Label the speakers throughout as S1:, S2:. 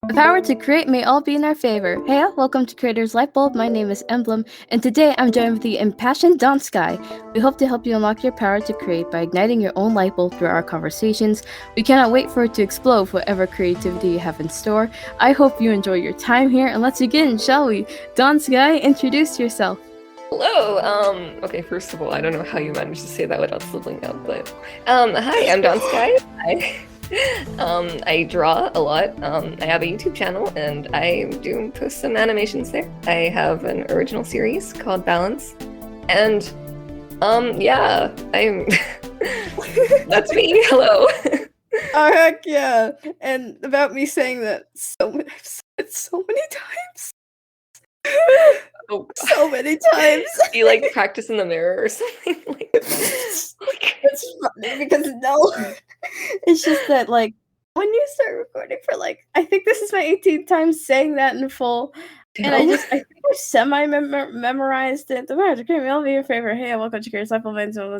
S1: The power to create may all be in our favor. Hey, welcome to Creator's Lightbulb. My name is Emblem, and today I'm joined with the impassioned Dawnsky. We hope to help you unlock your power to create by igniting your own lightbulb through our conversations. We cannot wait for it to explode with whatever creativity you have in store. I hope you enjoy your time here, and let's begin, shall we? Dawnsky, introduce yourself.
S2: Hello. Okay, first of all, I don't know how you managed to say that without slipping up, but hi, I'm Dawnsky. I draw a lot. I have a YouTube channel and I do post some animations there. I have an original series called Balance. And yeah, I'm that's me. Hello.
S1: Oh heck yeah. And about me saying that I've said it so many times.
S2: Oh,
S1: So many times.
S2: do you like practice in the mirror or something?
S1: It's funny because it's just that like when you start recording for I think this is my 18th time saying that in full, and I think I semi memorized it. The word, okay, I'll be your favorite. Hey, welcome to Curious Supplements. Yeah,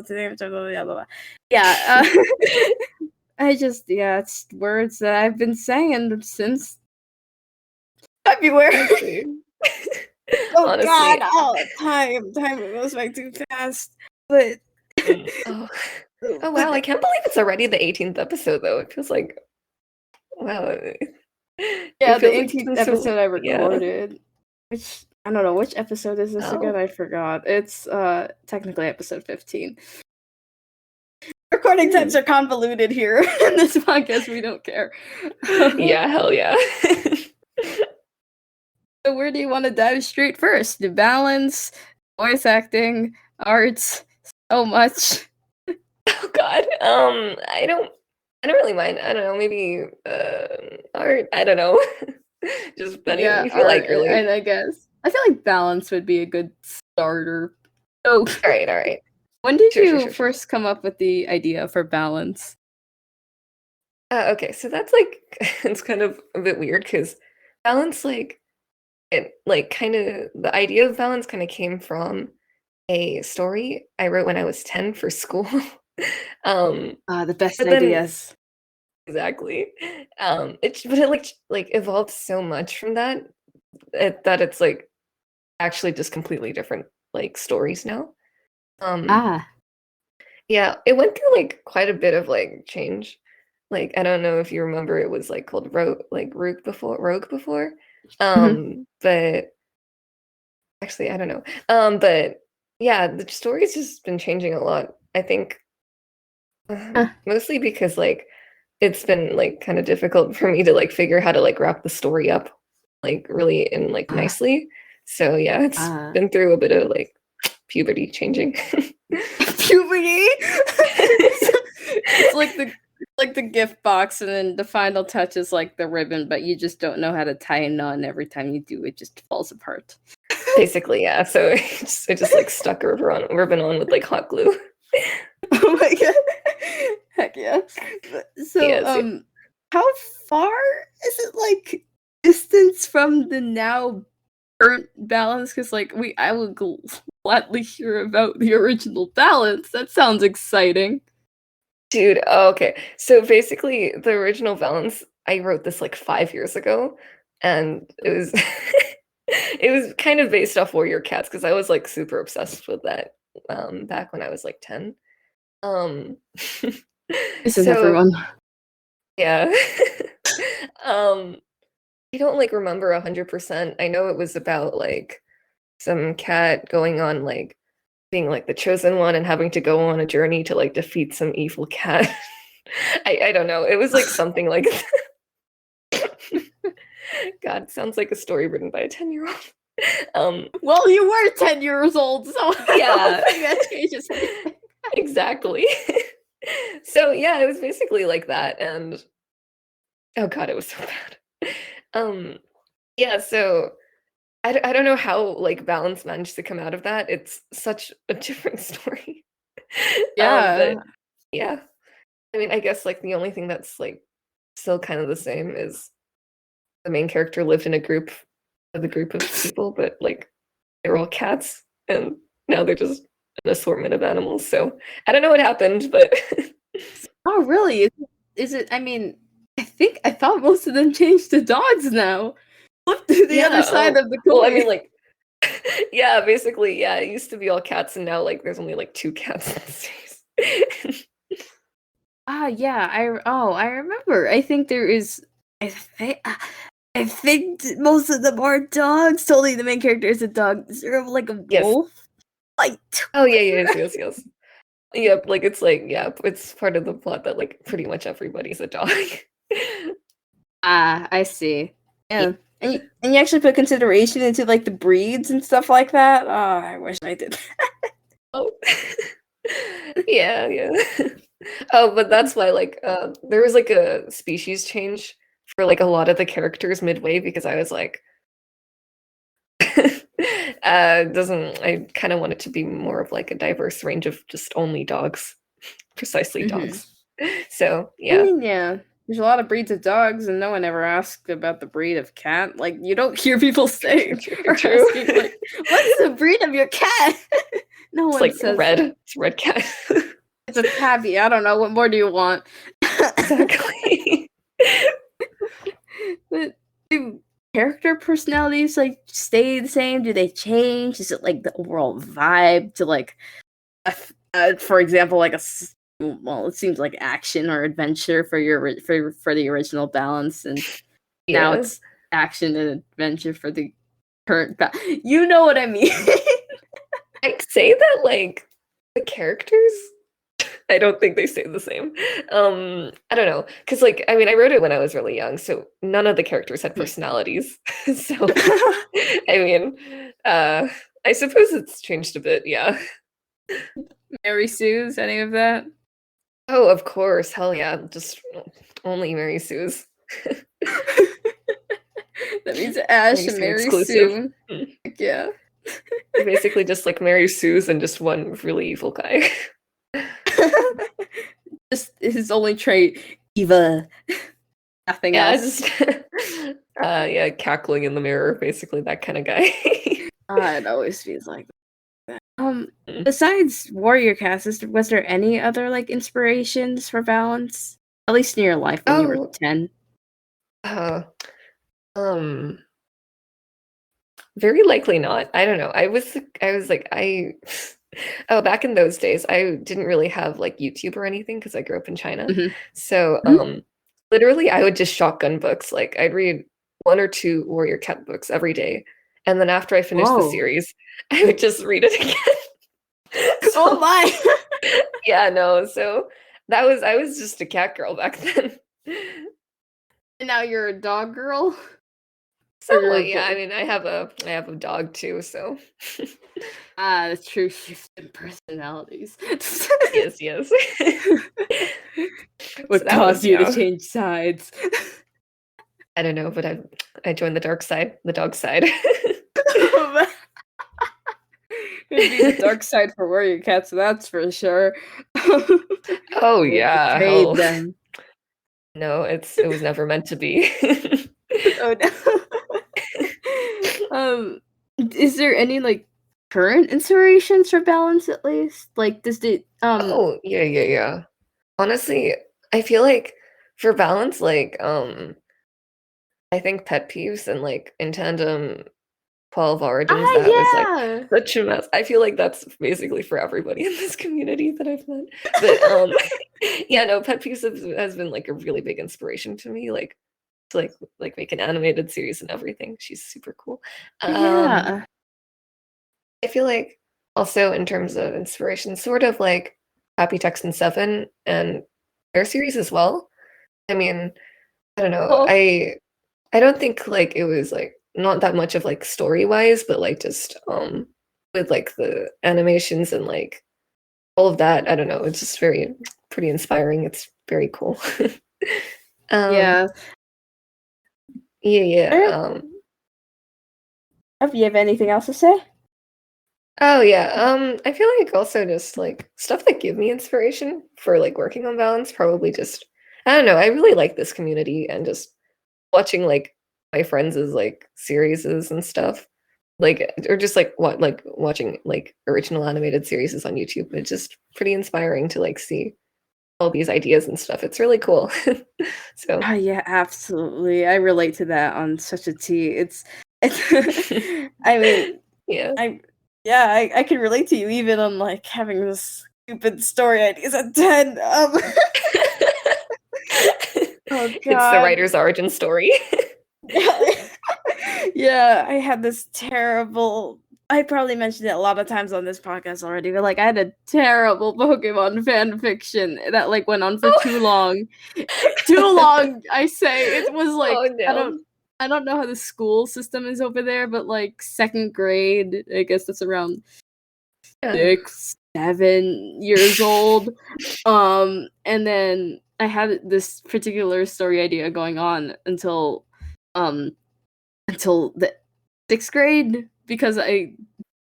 S1: it's words that I've been saying since February. Oh
S2: honestly.
S1: God! Time goes by too fast. But
S2: oh wow! I can't believe it's already the 18th episode, though. It feels like wow.
S1: Yeah, the 18th episode I recorded.
S2: Yeah.
S1: Which I don't know which episode is this again. I forgot. It's technically episode 15. Recording times are convoluted here in this podcast. We don't care.
S2: Yeah, hell yeah.
S1: So where do you want to dive straight first? The balance, voice acting, arts, so much.
S2: Oh God. I don't really mind. I don't know. Maybe art. I don't know. Just anything you feel like, really.
S1: And I guess I feel like balance would be a good starter. So,
S2: all right.
S1: When did you first come up with the idea for balance?
S2: Okay, so that's like it's kind of a bit weird because balance, the idea of balance kind of came from a story I wrote when I was 10 for school.
S1: The best ideas.
S2: Exactly. But it evolved so much from that that it's like actually just completely different like stories now. Yeah, it went through like quite a bit of like change. Like I don't know if you remember, it was like called Rogue before. But actually I don't know. But yeah, the story's just been changing a lot. I think mostly because like it's been like kind of difficult for me to like figure how to like wrap the story up like really in like nicely. So yeah, it's been through a bit of like puberty changing.
S1: Puberty. It's like the gift box, and then the final touch is like the ribbon, but you just don't know how to tie a knot, and every time you do, it just falls apart.
S2: Basically, yeah. So it just like stuck a ribbon on with like hot glue.
S1: Oh my God! Heck yeah! So
S2: yes.
S1: how far is it like distance from the now burnt balance? Because like I will gladly hear about the original balance. That sounds exciting.
S2: Dude, okay. So basically the original balance, I wrote this like 5 years ago, and it was it was kind of based off Warrior Cats because I was like super obsessed with that back when I was like 10.
S1: Isn't everyone?
S2: Yeah. I don't like remember 100%. I know it was about like some cat going on like being like the chosen one and having to go on a journey to like defeat some evil cat. I don't know. It was like something like God, sounds like a story written by a 10-year-old.
S1: Well, you were 10 years old, so
S2: yeah.
S1: that changes.
S2: Exactly. So yeah, it was basically like that, and oh God, it was so bad. Yeah, so I don't know how like balance managed to come out of that. It's such a different story.
S1: Yeah.
S2: But yeah. I mean, I guess like the only thing that's like still kind of the same is the main character lived in a group of people, but like they're all cats, and now they're just an assortment of animals. So I don't know what happened, but
S1: oh really? Is it I mean, I thought most of them changed to dogs now. Flip to the other side of the coin.
S2: Well, I mean, like, yeah, basically, yeah, it used to be all cats, and now, like, there's only, like, 2 cats these days.
S1: Yeah, I remember. I think there is. I think most of them are dogs. Totally, the main character is a dog. Is there like a
S2: Yes.
S1: wolf? Like,
S2: Oh, yeah, yes. Yep, like, it's like, yeah, it's part of the plot that, like, pretty much everybody's a dog.
S1: I see. Yeah. And you actually put consideration into like the breeds and stuff like that. Oh, I wish I did.
S2: Oh. Yeah. Oh, but that's why, like, there was, like, a species change for, like, a lot of the characters midway because I was like, doesn't I kinda want it to be more of, like, a diverse range of just only dogs. Precisely dogs. So,
S1: I
S2: yeah.
S1: mean, yeah. There's a lot of breeds of dogs, and no one ever asked about the breed of cat. Like, you don't hear people saying or
S2: True.
S1: asking, like, what's the breed of your cat? No
S2: It's
S1: one
S2: like
S1: says
S2: red.
S1: that.
S2: It's red cat.
S1: It's a tabby. I don't know. What more do you want?
S2: Exactly.
S1: But do character personalities like stay the same? Do they change? Is it like the overall vibe to like, for example, like well, it seems like action or adventure for for the original balance, and now
S2: Yeah.
S1: it's action and adventure for the current. You know what I mean?
S2: I'd say that, like, the characters, I don't think they stay the same. I don't know, because, like, I mean, I wrote it when I was really young, so none of the characters had personalities. So, I mean, I suppose it's changed a bit, yeah.
S1: Mary Sue's, any of that?
S2: Oh, of course, hell yeah, just only Mary Sue's.
S1: That means Ash
S2: Mary
S1: and
S2: Sue
S1: Mary
S2: exclusive.
S1: Sue. Yeah.
S2: Basically just like Mary Sue's and just one really evil guy.
S1: Just his only trait, Eva. Nothing
S2: Yeah,
S1: else.
S2: just yeah, cackling in the mirror, basically that kind of guy.
S1: It always feels like that. Besides Warrior Cast, was there any other like inspirations for balance? At least in your life when you were
S2: Oh,
S1: 10.
S2: uh, um, very likely not. I don't know. I was like oh, back in those days, I didn't really have like YouTube or anything because I grew up in China.
S1: Mhm.
S2: So,
S1: Mhm.
S2: literally I would just shotgun books. Like I'd read 1 or 2 Warrior Cat books every day. And then after I finished the
S1: Whoa.
S2: series, I would just read it again.
S1: Oh
S2: So,
S1: my.
S2: yeah, no. So I was just a cat girl back then.
S1: And now you're a dog girl? Or you're
S2: Somewhat, yeah. I
S1: both?
S2: mean, I have a dog too, so
S1: The true shift in personalities.
S2: yes. So
S1: What
S2: that
S1: caused
S2: was,
S1: you to
S2: yeah.
S1: change sides?
S2: I don't know, but I joined the dark side, the dog side.
S1: It'd be the dark side for Warrior Cats, that's for sure.
S2: Oh
S1: You
S2: yeah,
S1: betrayed
S2: hell.
S1: them.
S2: No, it was never meant to be.
S1: Oh no. Is there any like current inspirations for balance at least? Like does it
S2: Oh, yeah. Honestly, I feel like for balance, like, I think pet peeves and like in tandem 12 origins, that was like
S1: yeah.
S2: such a mess. I feel like that's basically for everybody in this community that I've met. But yeah, no, pet peeves has been like a really big inspiration to me, like to like make an animated series and everything. She's super cool. Um,
S1: Yeah.
S2: I feel like also in terms of inspiration, sort of like Happy Texan 7 and their series as well. I mean, I don't know.
S1: Well,
S2: I don't think like it was like not that much of like story wise, but like just with like the animations and like all of that. I don't know. It's just very pretty inspiring. It's very cool. um
S1: yeah.
S2: yeah.
S1: Alright. Do you have anything else to say?
S2: Oh yeah. I feel like also just like stuff that give me inspiration for like working on balance, probably just I don't know. I really like this community and just watching like my friends' like series and stuff. Like or just like what like watching like original animated series on YouTube. It's just pretty inspiring to like see. all these ideas and stuff. It's really cool. So
S1: Yeah, absolutely. I relate to that on such a T. It's I mean,
S2: yeah.
S1: I can relate to you even on like having this stupid story ideas at 10. Oh
S2: It's the
S1: god.
S2: writer's origin story.
S1: Yeah, I had this terrible. I probably mentioned it a lot of times on this podcast already, but like I had a terrible Pokemon fan fiction that like went on for too long. Too long, I say. It was like
S2: Oh no.
S1: I don't know how the school system is over there, but like second grade, I guess that's around
S2: Yeah.
S1: 6, 7 years old. And then I had this particular story idea going on until the 6th grade because I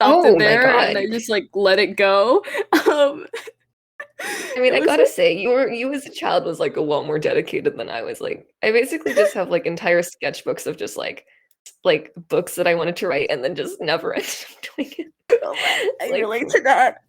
S1: stopped
S2: Oh
S1: it
S2: my
S1: there and
S2: god.
S1: I just like let it go. Um,
S2: I mean,
S1: it
S2: I
S1: was
S2: gotta say, you as a child was like a lot more dedicated than I was. Like, I basically just have like entire sketchbooks of just like books that I wanted to write and then just never ended up doing it.
S1: oh man, I
S2: Like,
S1: relate to that.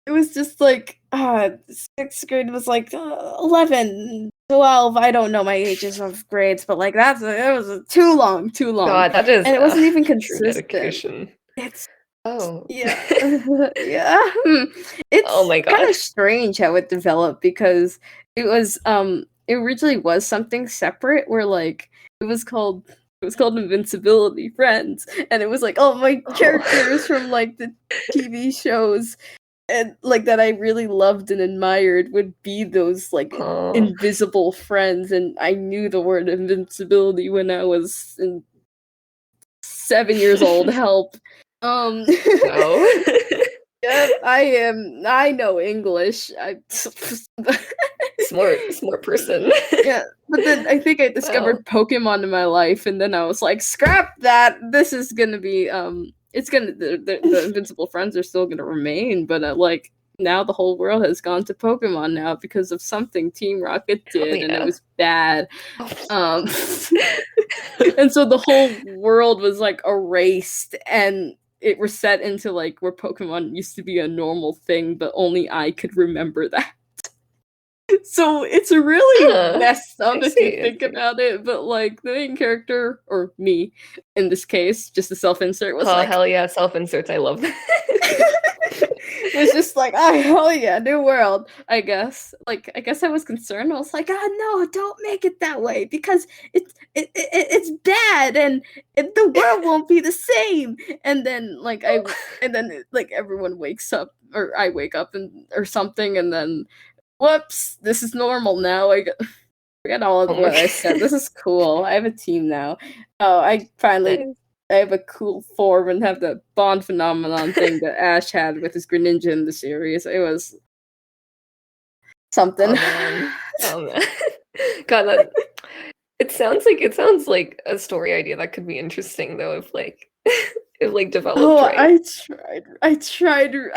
S1: It was just like 6th grade was like 11, 12. I don't know my ages of grades, but like it was too long,
S2: God, that is
S1: and it wasn't even
S2: true
S1: consistent.
S2: dedication.
S1: It's
S2: Oh.
S1: yeah, yeah.
S2: Oh
S1: It's
S2: my
S1: kind of
S2: gosh.
S1: strange how it developed because it originally was something separate where like it was called Invincibility Friends, and it was like all my characters
S2: Oh.
S1: from like the TV shows and like that I really loved and admired would be those like
S2: Oh.
S1: invisible friends, and I knew the word invincibility when I was 7 years old. Help. Um,
S2: Wow.
S1: yep, I am. I know English.
S2: Smart person.
S1: Yeah, but then I think I
S2: Wow.
S1: discovered Pokemon in my life, and then I was like, scrap that. This is gonna be it's gonna the Invincible Friends are still gonna remain, but like now the whole world has gone to Pokemon now because of something Team Rocket
S2: Hell
S1: did, and it
S2: yeah.
S1: was bad.
S2: Oh.
S1: Um, and so the whole world was like erased, and it was set into like where Pokemon used to be a normal thing, but only I could remember that. So it's really
S2: Huh.
S1: messed
S2: I
S1: up if you
S2: see, I
S1: think
S2: see.
S1: about it, but like the main character, or me in this case, just a self insert, was
S2: Oh,
S1: like,
S2: hell yeah, self-inserts, I love that.
S1: was just like, oh hell yeah, new world, I guess. Like, I guess I was concerned. I was like, oh no, don't make it that way because it's bad and the world won't be the same. And then like everyone wakes up, or I wake up and or something, and then whoops, this is normal now. Forget all
S2: Oh
S1: of
S2: my
S1: what I said. This
S2: god.
S1: is cool. I have a team now. Oh, I have a cool form and have the bond phenomenon thing that Ash had with his Greninja in the series. It was something.
S2: Oh man. Oh man. God, that it sounds like a story idea that could be interesting though if like if like developed
S1: Oh,
S2: right.
S1: I tried.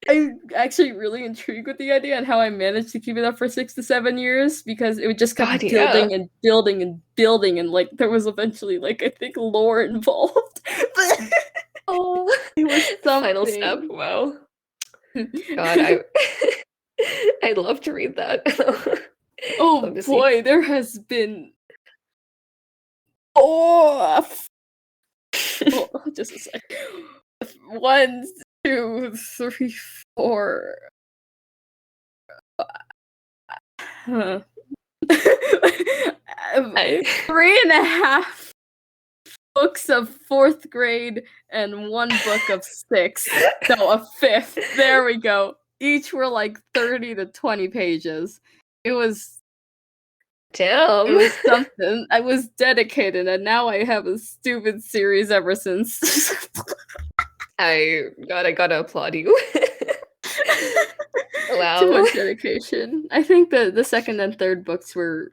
S1: I'm actually really intrigued with the idea and how I managed to keep it up for 6 to 7 years because it would just
S2: God,
S1: kept
S2: yeah.
S1: building and building and building, and like there was eventually like I think lore involved, but
S2: Oh,
S1: it was
S2: final step.
S1: something.
S2: Wow. God, I I'd love to read that. Love
S1: Oh
S2: to see.
S1: boy, there has been oh, oh just a sec. 1, 2, 3, 4. Huh.
S2: I
S1: 3.5 books of 4th grade and 1 book of 6th. So a 5th. There we go. Each were like 30 to 20 pages. It was
S2: damn.
S1: something. I was dedicated, and now I have a stupid series ever since.
S2: I gotta applaud you.
S1: Too
S2: Wow.
S1: much dedication. I think the second and third books were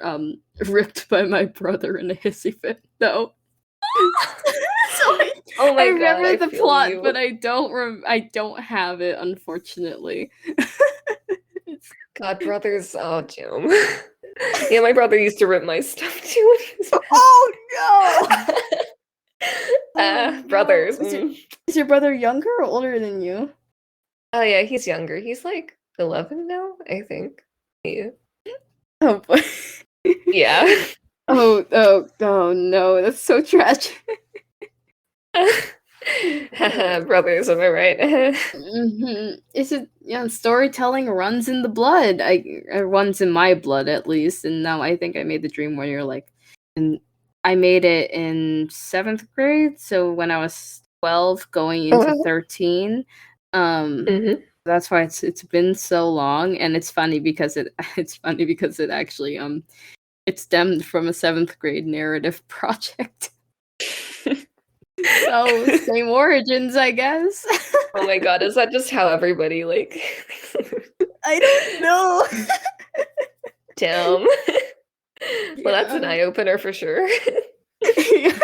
S1: ripped by my brother in a hissy fit, though. So
S2: Oh
S1: I
S2: my god,
S1: remember
S2: I
S1: the
S2: feel
S1: plot, but
S2: you.
S1: I don't have it, unfortunately.
S2: God, brothers. Oh, Jim. Yeah, my brother used to rip my stuff too when he was
S1: Oh no! Oh no!
S2: brothers.
S1: Is your brother younger or older than you?
S2: Oh yeah, he's younger. He's like 11 now, I think. Yeah.
S1: Oh boy.
S2: Yeah.
S1: Oh no, that's so tragic.
S2: Brothers, am I right?
S1: It's just, storytelling runs in the blood. It runs in my blood at least. And now I think I made the dream when you're like, and I made it in 7th grade. So when I was 12, going into
S2: Oh,
S1: 13.
S2: mhm.
S1: That's why it's been so long, and it's funny because it actually it stemmed from a 7th grade narrative project. So same origins, I guess.
S2: Oh my God, is that just how everybody like
S1: I don't know.
S2: damn. Well, that's an
S1: Yeah.
S2: eye opener for sure.
S1: Yeah.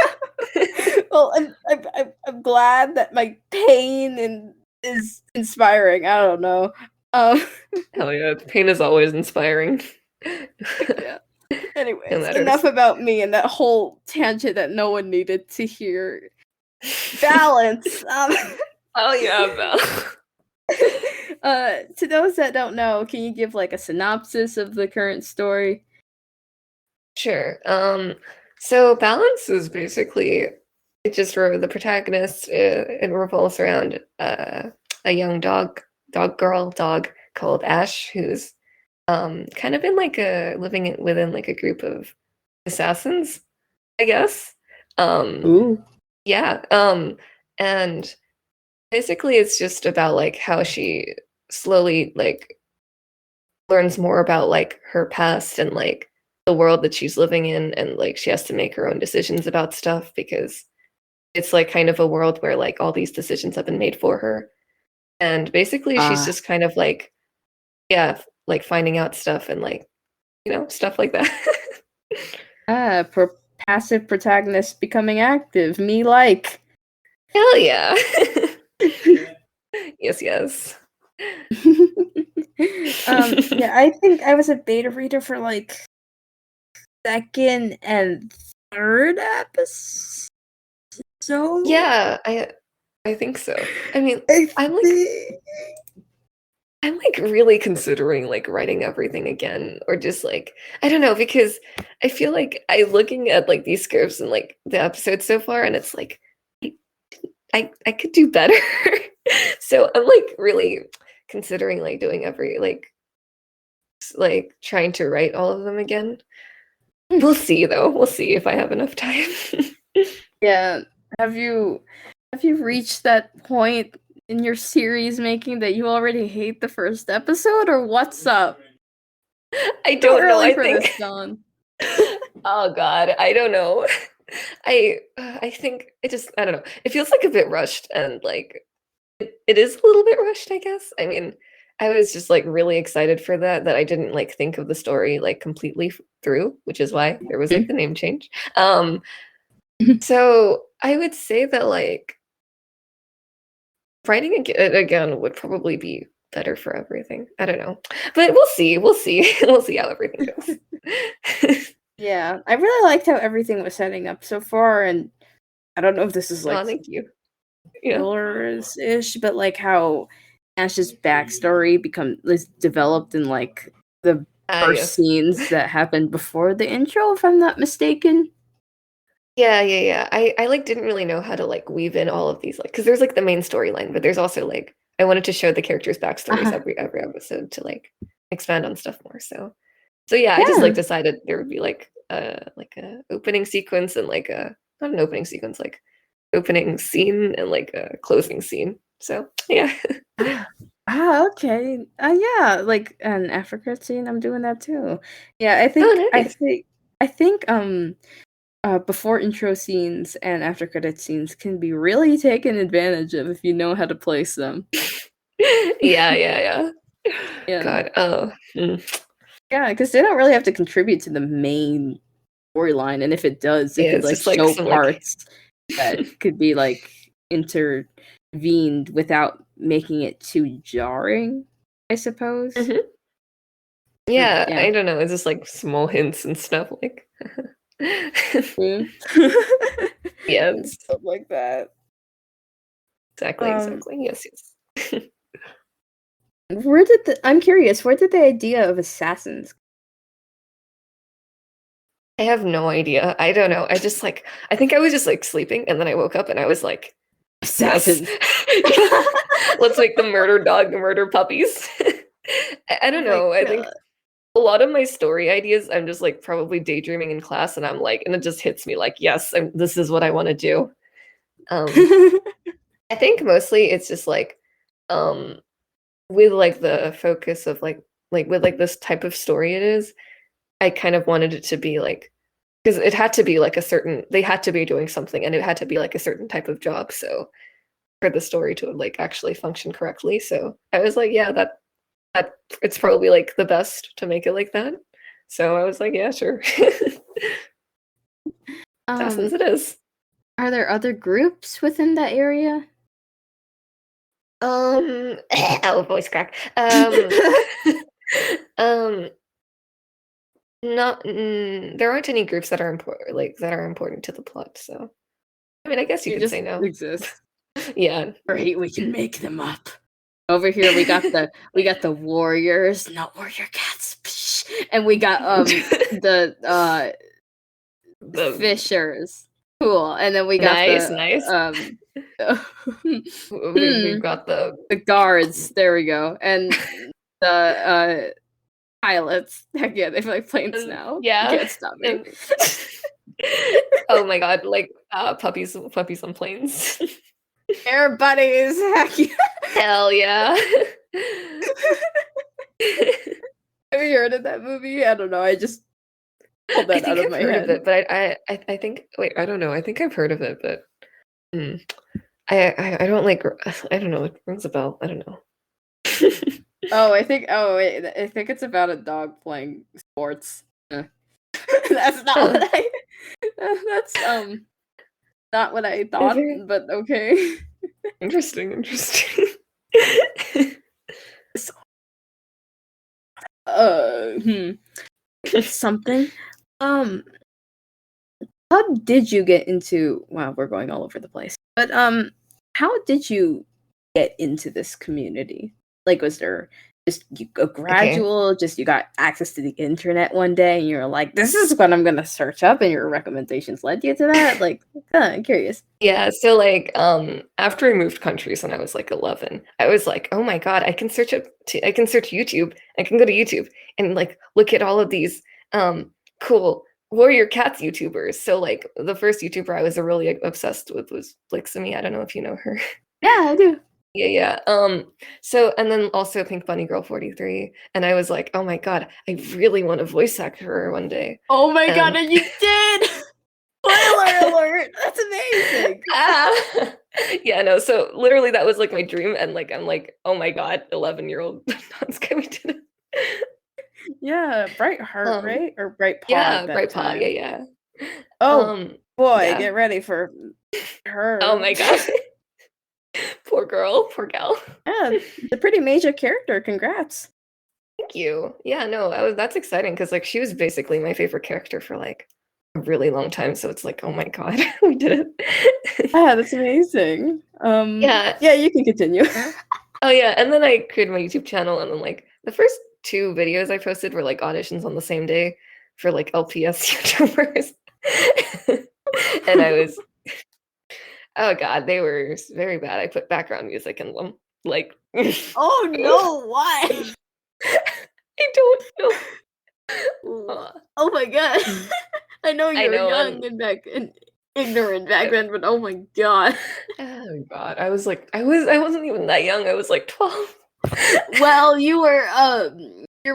S1: Well, I'm glad that my pain and is inspiring. I don't know. Um,
S2: Hell yeah, pain is always inspiring.
S1: yeah.
S2: No
S1: Anyways,
S2: matters.
S1: enough about me and that whole tangent that no one needed to hear. Balance.
S2: Oh yeah, Val.
S1: To those that don't know, can you give like a synopsis of the current story?
S2: Sure. So balance is basically it just for the protagonist. It revolves around a young dog called Ash, who's kind of in like a within like a group of assassins, I guess. Um,
S1: Ooh.
S2: yeah. And basically it's just about like how she slowly like learns more about like her past and like the world that she's living in, and like she has to make her own decisions about stuff because it's like kind of a world where like all these decisions have been made for her. And basically she's
S1: Ah.
S2: just kind of like yeah, like finding out stuff and like, stuff like that.
S1: Passive protagonist becoming active. Me like.
S2: Hell yeah. Yes, yes.
S1: Yeah, I think I was a beta reader for like second and third episode.
S2: Yeah, I think so. I mean,
S1: I
S2: I'm like
S1: think.
S2: I'm like really considering like writing everything again or just like I don't know because I feel like I looking at like these scripts and like the episodes so far and it's like I I could do better. So I'm like really considering like doing every like trying to write all of them again. We'll see though. We'll see if I have enough time.
S1: Yeah. Have you reached that point in your series making that you already hate the first episode, or what's up?
S2: I
S1: Too
S2: don't know.
S1: early
S2: I
S1: for this,
S2: think
S1: Dawn.
S2: oh God, I don't know. I think it just I don't know. It feels like a bit rushed and like it is a little bit rushed, I guess. I mean, I was just like really excited for that I didn't like think of the story like completely through, which is why there was like the name change. So I would say that like writing it again would probably be better for everything. I don't know. But we'll see. We'll see. We'll see how everything goes.
S1: Yeah, I really liked how everything was setting up so far, and I don't know if this is like
S2: Oh, thank you. Yeah.
S1: spoilers ish, but like how Ash's backstory is developed in like the
S2: Ah,
S1: first
S2: yes.
S1: scenes that happened before the intro, if I'm not mistaken.
S2: Yeah, yeah, yeah. I like didn't really know how to like weave in all of these like because there's like the main storyline, but there's also like I wanted to show the characters' backstories
S1: Uh-huh.
S2: every episode to like expand on stuff more. So yeah, I just like
S1: Yeah.
S2: decided there would be like a opening sequence and like a not an opening sequence, like opening scene and like a closing scene. So yeah.
S1: Ah, okay. Yeah, like an Africa scene, I'm doing that too. Yeah,
S2: Oh, nice.
S1: I think before intro scenes and after credit scenes can be really taken advantage of if you know how to place them.
S2: Yeah, yeah, yeah.
S1: Yeah.
S2: God. Oh.
S1: Yeah, because they don't really have to contribute to the main storyline, and if it does, it
S2: Yeah,
S1: could
S2: it's
S1: like
S2: just like
S1: show
S2: some like
S1: parts that could be like intervened without making it too jarring, I suppose.
S2: Mhm. Yeah,
S1: Yeah.
S2: I don't know. It's just like small hints and stuff like
S1: Mm. And
S2: Yes.
S1: stuff like that.
S2: Exactly,
S1: Um,
S2: exactly. Yes, yes.
S1: I'm curious, where did the idea of assassins?
S2: I have no idea. I don't know. I just like I think I was just like sleeping and then I woke up and I was like, yes.
S1: Assassins.
S2: Let's make the murder dog murder puppies. I
S1: Oh
S2: don't
S1: my
S2: know. I think
S1: god.
S2: a lot of my story ideas, I'm just like probably daydreaming in class and I'm like, and it just hits me like, yes, this is what I want to do. Um, I think mostly it's just like, um, with like the focus of like with like this type of story it is, I kind of wanted it to be like because it had to be like a certain they had to be doing something and it had to be like a certain type of job. So for the story to like actually function correctly. So I was like, yeah, that it's probably like the best to make it like that. So I was like, yeah, sure. Assassins
S1: Um,
S2: it is.
S1: are there other groups within that area?
S2: Oh, voice crack. Um, not there aren't any groups that are important that are important to the plot. So I mean, I guess you
S1: You
S2: could
S1: just
S2: say no.
S1: exist.
S2: Yeah.
S1: Right, we can make them up. Over here we got the warriors, not warrior cats. Psh. And we got the
S2: The
S1: fishers. Cool. And then we got
S2: nice,
S1: the
S2: nice. We've
S1: hmm,
S2: got the
S1: the guards. There we go. And the pilots. Heck yeah, they fly planes now. You
S2: yeah,
S1: can't stop me.
S2: and oh my god, like puppies on planes.
S1: Air buddies. Heck yeah.
S2: Hell yeah.
S1: Have you heard of that movie? I don't know. I just pulled
S2: I
S1: that out
S2: think
S1: of
S2: I've
S1: my
S2: heard of
S1: head.
S2: it, but I think wait, I don't know. I think I've heard of it, but mm, I don't like I don't know. It rings a bell. I don't know.
S1: Oh, wait, I think it's about a dog playing sports. That's not
S2: Huh.
S1: what I that's not what I thought,
S2: Very
S1: but okay.
S2: interesting, interesting.
S1: So, hmm. Something. Um, how did you get into wow, we're going all over the place. But how did you get into this community? Like was there just a
S2: Okay.
S1: gradual, just you got access to the internet one day and you're like, this is what I'm gonna search up and your recommendations led you to that? Like, I'm curious.
S2: Yeah, so like after I moved countries when I was like 11, I was like, "Oh my God, I can search YouTube. I can go to YouTube and like look at all of these cool warrior cats YouTubers." So like the first YouTuber I was really obsessed with was Blixamy. I don't know if you know her.
S1: Yeah, I do.
S2: Yeah, yeah. So and then also Pink Bunny Girl 43 and I was like, "Oh my God, I really want to voice act her one day."
S1: Oh my god,
S2: And
S1: and you did! Spoiler alert! That's amazing.
S2: ah. Yeah, no, so literally that was like my dream and like I'm like, "Oh my God, 11-year-old Dawnsky, we did it."
S1: Yeah, Bright Heart,
S2: Um,
S1: right? Or Bright Paw at
S2: yeah,
S1: that
S2: Bright Paw, yeah,
S1: time.
S2: yeah.
S1: Oh boy,
S2: Yeah.
S1: get ready for
S2: Oh
S1: her.
S2: my God. Poor girl, poor gal.
S1: Yeah, it's a pretty major character. Congrats.
S2: Thank you. Yeah, no, that's exciting because like she was basically my favorite character for like a really long time. So it's like, oh my God, we did it.
S1: Yeah, that's amazing.
S2: Yeah.
S1: Yeah, you can continue.
S2: Oh yeah, and then I created my YouTube channel, and then like the first two videos I posted were like auditions on the same day for like LPS YouTubers, and I was oh god, they were very bad. I put background music in them, like
S1: Oh no, why?
S2: I don't know. Uh,
S1: Oh my god. I know
S2: I
S1: you were
S2: know,
S1: young
S2: and
S1: and ignorant back then, but oh my god.
S2: oh god, I wasn't even that young. I was like 12.
S1: Well, you're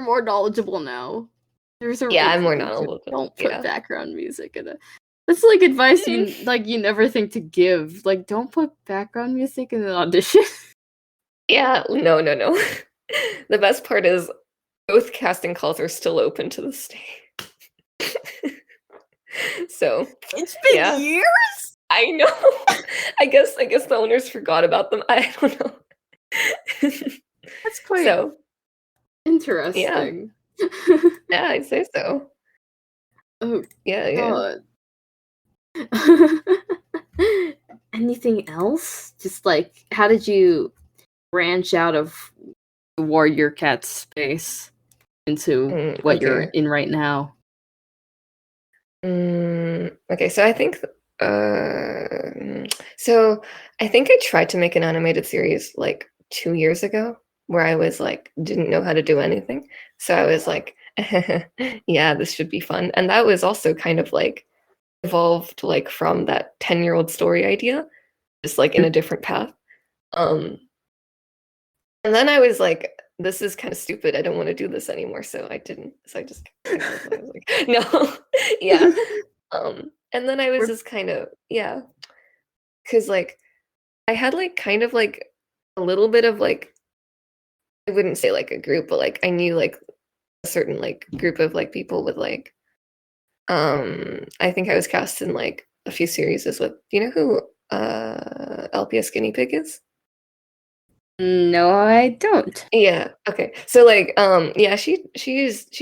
S1: more knowledgeable now. There's a
S2: Yeah, I'm more
S1: reason to
S2: knowledgeable.
S1: don't put
S2: Yeah.
S1: background music in it. That's like advice
S2: Mm.
S1: you never think to give. Like, don't put background music in an audition.
S2: Yeah, no, no, no. The best part is both casting calls are still open to this day. So,
S1: It's been
S2: yeah,
S1: years.
S2: I know. I guess the owners forgot about them. I don't know.
S1: That's quite
S2: So, yeah.
S1: interesting.
S2: Yeah, I'd say so.
S1: Oh
S2: Yeah, yeah.
S1: god. Anything else? Just like how did you branch out of warrior cat space into what you're
S2: Okay.
S1: in right now.
S2: Okay, so I think so I think I tried to make an animated series like 2 years ago where I was like didn't know how to do anything. So I was like, yeah, this should be fun. And that was also kind of like evolved like from that 10-year-old story idea, just like in a different path. Um and then I was like, this is kind of stupid. I don't want to do this anymore. So I didn't. So I just kind of I was like, no. Yeah. And then I was just kind of, yeah, because like I had like kind of like a little bit of like, I wouldn't say like a group, but like I knew like a certain like group of like people with like, I think I was cast in like a few series with, do you know who LPS Guinea Pig is?
S1: No, I don't.
S2: Yeah, okay. So like yeah, she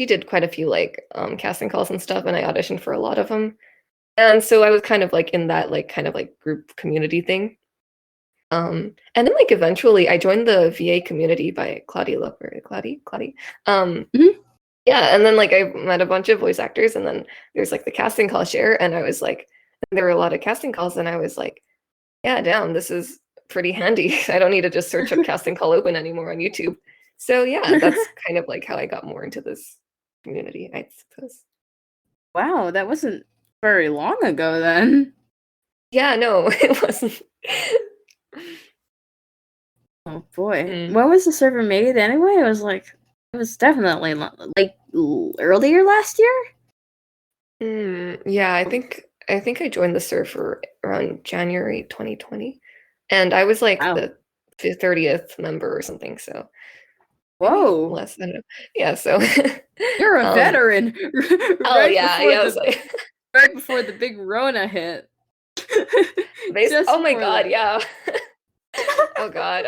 S2: did quite a few like casting calls and stuff, and I auditioned for a lot of them. And so I was kind of like in that like kind of like group community thing. And then like eventually I joined the VA community by Claudia Loper, Claudia.
S1: Mhm.
S2: Yeah, and then like I met a bunch of voice actors, and then there's like the casting call share, and I was like, there were a lot of casting calls, and I was like, yeah, damn, this is pretty handy. I don't need to just search up casting call open anymore on YouTube. So yeah, that's kind of like how I got more into this community, I suppose.
S1: Wow, that wasn't very long ago then.
S2: Yeah, no, it wasn't.
S1: Oh boy.
S2: Mm.
S1: When was the server made anyway? It was definitely like earlier last year?
S2: Yeah, I think I joined the server around January 2020, and I was like
S1: Wow.
S2: the 30th member or something, so maybe
S1: Whoa.
S2: less. I don't know. Yeah, so
S1: You're a
S2: um,
S1: veteran.
S2: oh yeah, yeah, I was like,
S1: Right before the big Rona hit.
S2: oh
S1: Just
S2: my
S1: before
S2: God,
S1: that.
S2: yeah. Oh God,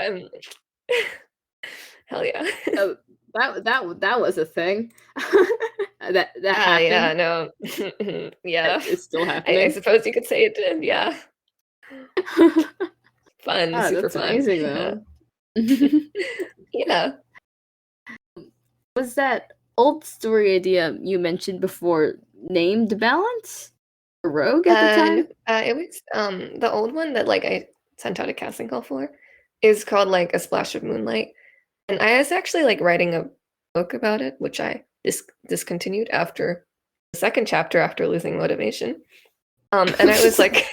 S2: hell yeah.
S1: Oh, that was a thing. That
S2: Ah, yeah,
S1: happened.
S2: no, yeah.
S1: It's still
S2: I
S1: happening.
S2: suppose you could say it did. Yeah, fun,
S1: Ah,
S2: super
S1: that's
S2: fun.
S1: amazing though.
S2: Yeah.
S1: Was that old story idea you mentioned before named Balance? A Rogue at the
S2: No,
S1: time?
S2: it was the old one that like I sent out a casting call for is called like A Splash of Moonlight. And I was actually like writing a book about it, which I discontinued after the second chapter after losing motivation. And I was like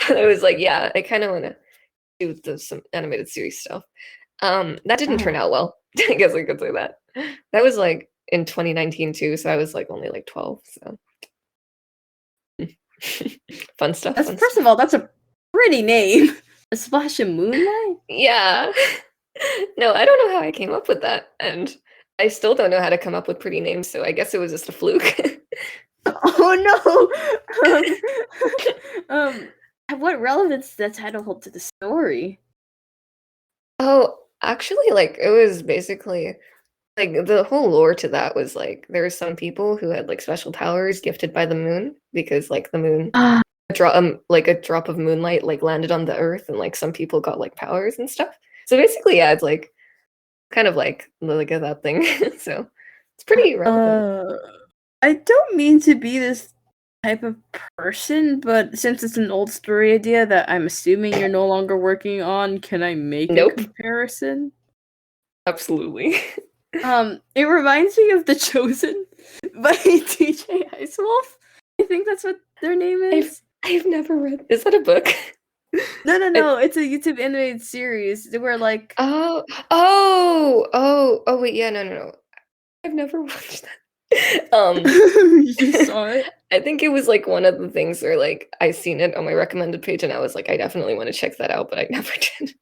S2: I was like, yeah, I kind of want to do some animated series stuff. That didn't turn
S1: Ah,
S2: out well. I guess I could say that. That was like in 2019 too, so I was like only like 12, so fun stuff,
S1: that's
S2: fun
S1: first of
S2: stuff.
S1: all, that's a pretty name. A Splash of Moonlight?
S2: Yeah. No, I don't know how I came up with that, and I still don't know how to come up with pretty names, so I guess it was just a fluke.
S1: Oh no! What relevance does that title hold to the story?
S2: Oh, actually, like, it was basically like, the whole lore to that was, like, there were some people who had, like, special powers gifted by the moon because, like, the moon
S1: Ah,
S2: like, a drop of moonlight, like, landed on the earth, and, like, some people got, like, powers and stuff. So, basically, yeah, it's, like, kind of like that thing. So, it's pretty relevant.
S1: uh, I don't mean to be this type of person, but since it's an old story idea that I'm assuming you're no longer working on, can I make a
S2: Nope.
S1: comparison?
S2: Absolutely.
S1: It reminds me of The Chosen by DJ Wolf. I think that's what their name
S2: I've
S1: is.
S2: I've never read. Is that a book?
S1: No, no,
S2: I,
S1: no. It's a YouTube animated series where like
S2: oh, wait, yeah, no. I've never watched that.
S1: you saw it.
S2: I think it was like one of the things where like I seen it on my recommended page and I was like, I definitely want to check that out, but I never did.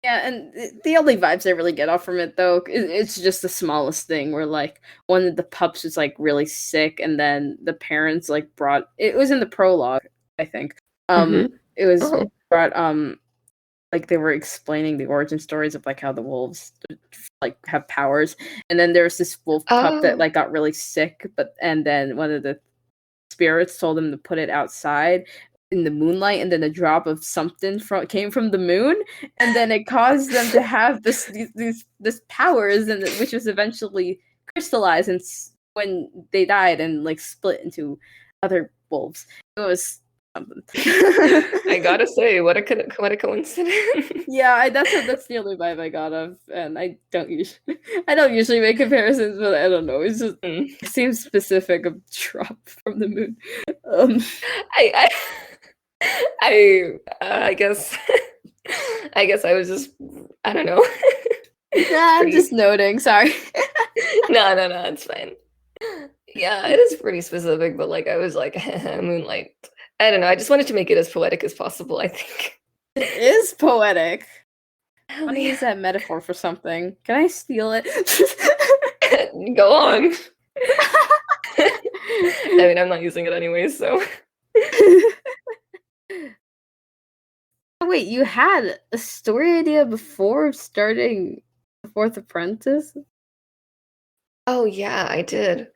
S1: Yeah, and the only vibes I really get off from it though, it's just the smallest thing where like one of the pups was like really sick, and then the parents like brought it was in the prologue, I think.
S2: Hmm.
S1: It was
S2: Oh.
S1: brought like they were explaining the origin stories of like how the wolves like have powers, and then there was this wolf pup that
S2: Oh.
S1: like got really sick, but and then one of the spirits told him to put it outside. in the moonlight, and then a drop of something came from the moon, and then it caused them to have this powers, and which was eventually crystallized and when they died and like split into other bulbs. It was something.
S2: I gotta say, what a coincidence.
S1: Yeah, that's the only vibe I got of, and I don't usually make comparisons, but I don't know. It's just it seems specific of drop from the moon.
S2: I guess I was just, I don't know.
S1: I'm just noting. Sorry.
S2: No, it's fine. Yeah, it is pretty specific, but like I was like moonlight. I don't know. I just wanted to make it as poetic as possible, I think.
S1: It is poetic. I want to
S2: yeah.
S1: use that metaphor for something. Can I steal it?
S2: Go on. I mean, I'm not using it anyway, so.
S1: Oh, wait, you had a story idea before starting The Fourth Apprentice?
S2: Oh yeah, I did.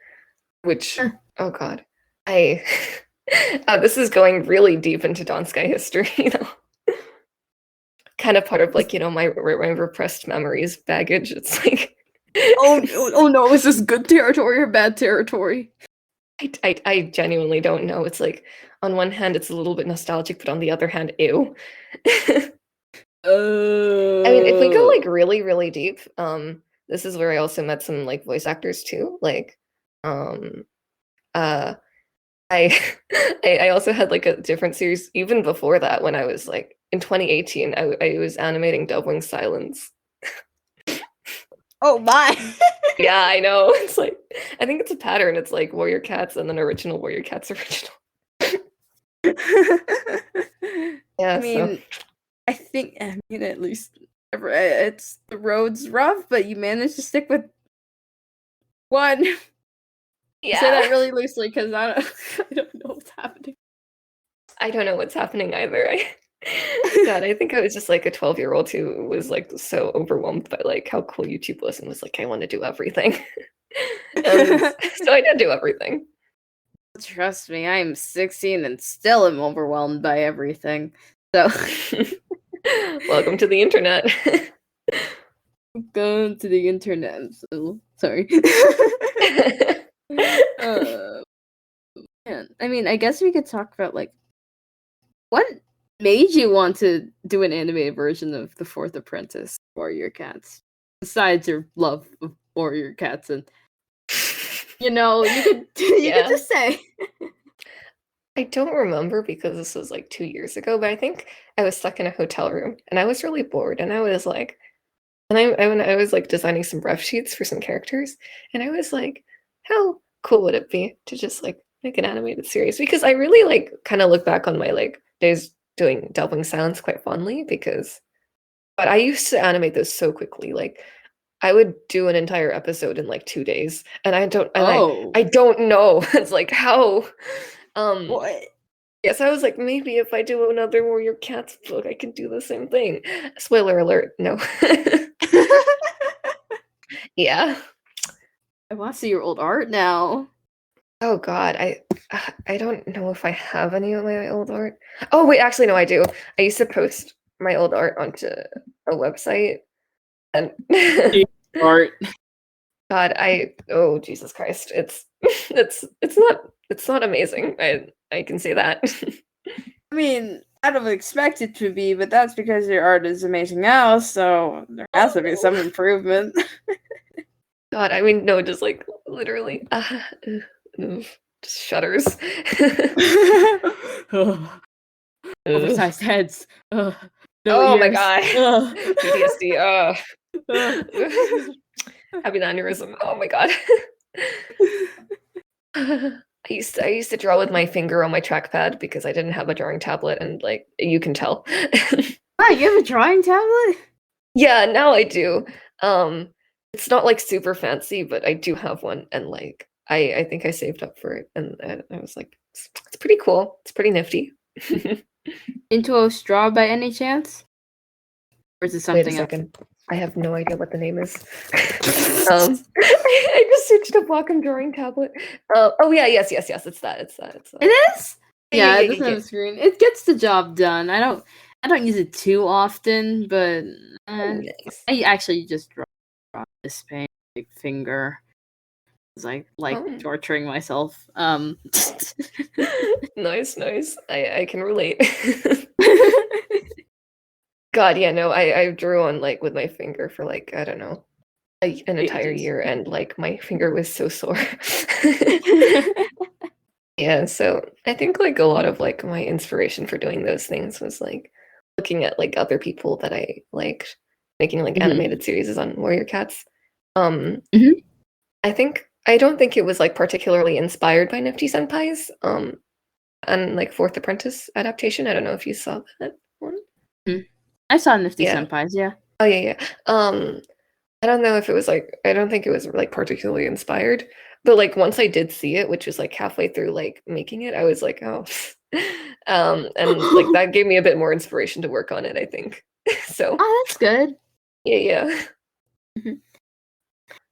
S2: Which, oh god, this is going really deep into Dawnsky history, you know. Kind of part of like, you know, my repressed memories baggage. It's like,
S1: oh no, is this good territory or bad territory?
S2: I genuinely don't know. It's like, on one hand, it's a little bit nostalgic, but on the other hand, ew. I mean, if we go like really, really deep, this is where I also met some like voice actors too. Like, I also had like a different series even before that when I was like in 2018. I was animating Doubling Silence.
S1: Oh my.
S2: Yeah, I know. It's like, I think it's a pattern. It's like Warrior Cats and then original Warrior Cats original. Yeah,
S1: I mean, I think at least it's the road's rough, but you managed to stick with one.
S2: Yeah.
S1: I say that really loosely because I don't know what's happening.
S2: I don't know what's happening either. God, I think I was just like a 12-year-old who was like so overwhelmed by like how cool YouTube was and was like, I want to do everything. So I did do everything.
S1: Trust me, I'm 16 and still am overwhelmed by everything. So
S2: welcome to the internet.
S1: Welcome to the internet. So sorry. Man. I mean, I guess we could talk about like what made you want to do an animated version of The Fourth Apprentice, Warrior Cats, besides your love of Warrior Cats, and you know, you could just say.
S2: I don't remember because this was like 2 years ago, but I think I was stuck in a hotel room and I was really bored, and I was like, and I was like designing some rough sheets for some characters, and I was like, how cool would it be to just like make an animated series? Because I really like kind of look back on my like days doing Doubling Silence quite fondly, but I used to animate those so quickly. Like I would do an entire episode in like 2 days, and I don't know. It's like how
S1: What?
S2: Yes, I was like, maybe if I do another Warrior Cats book, I can do the same thing. Spoiler alert, no. Yeah.
S1: I want to see your old art now.
S2: Oh god, I don't know if I have any of my old art. Oh wait, actually no, I do. I used to post my old art onto a website, and
S1: art.
S2: God, oh Jesus Christ, it's not amazing. I can say that.
S1: I mean, I don't expect it to be, but that's because your art is amazing now, so there has to be some improvement.
S2: God, I mean, no, just like literally, just shudders.
S1: Oversized heads. No
S2: oh
S1: ears.
S2: my god, PTSD. Having an aneurysm. Oh my god. I used to draw with my finger on my trackpad because I didn't have a drawing tablet, and like you can tell.
S1: Wow, you have a drawing tablet?
S2: Yeah, now I do. It's not like super fancy, but I do have one, and like I think I saved up for it, and I was like, it's pretty cool. It's pretty nifty.
S1: Into a straw by any chance? Or is it something
S2: Wait a second. I have no idea what the name is. I just searched up Wacom drawing tablet. Oh yeah, yes, it's that.
S1: It is?
S2: Yeah,
S1: Yeah,
S2: yeah,
S1: it
S2: yeah,
S1: doesn't have
S2: yeah.
S1: a screen. It gets the job done. I don't use it too often, but
S2: Oh,
S1: eh,
S2: nice.
S1: I actually just drop this pain finger because I like
S2: Um,
S1: torturing myself.
S2: nice, nice. I can relate. God, yeah, no, I drew on like with my finger for like, I don't know, an entire
S1: Ages.
S2: year, and like my finger was so sore. Yeah, so I think like a lot of like my inspiration for doing those things was like looking at like other people that I liked making like
S1: Mhm.
S2: animated series on Warrior Cats. Um,
S1: Mhm.
S2: I don't think it was like particularly inspired by Nifty Senpai's and like Fourth Apprentice adaptation. I don't know if you saw that one.
S1: Mhm. I saw Nifty
S2: Yeah.
S1: Senpais, yeah.
S2: Oh yeah, yeah. I don't know if it was like I don't think it was like particularly inspired, but like once I did see it, which was like halfway through like making it, I was like, oh. And like that gave me a bit more inspiration to work on it, I think. So,
S1: Oh, that's good.
S2: yeah, yeah.
S1: Mhm.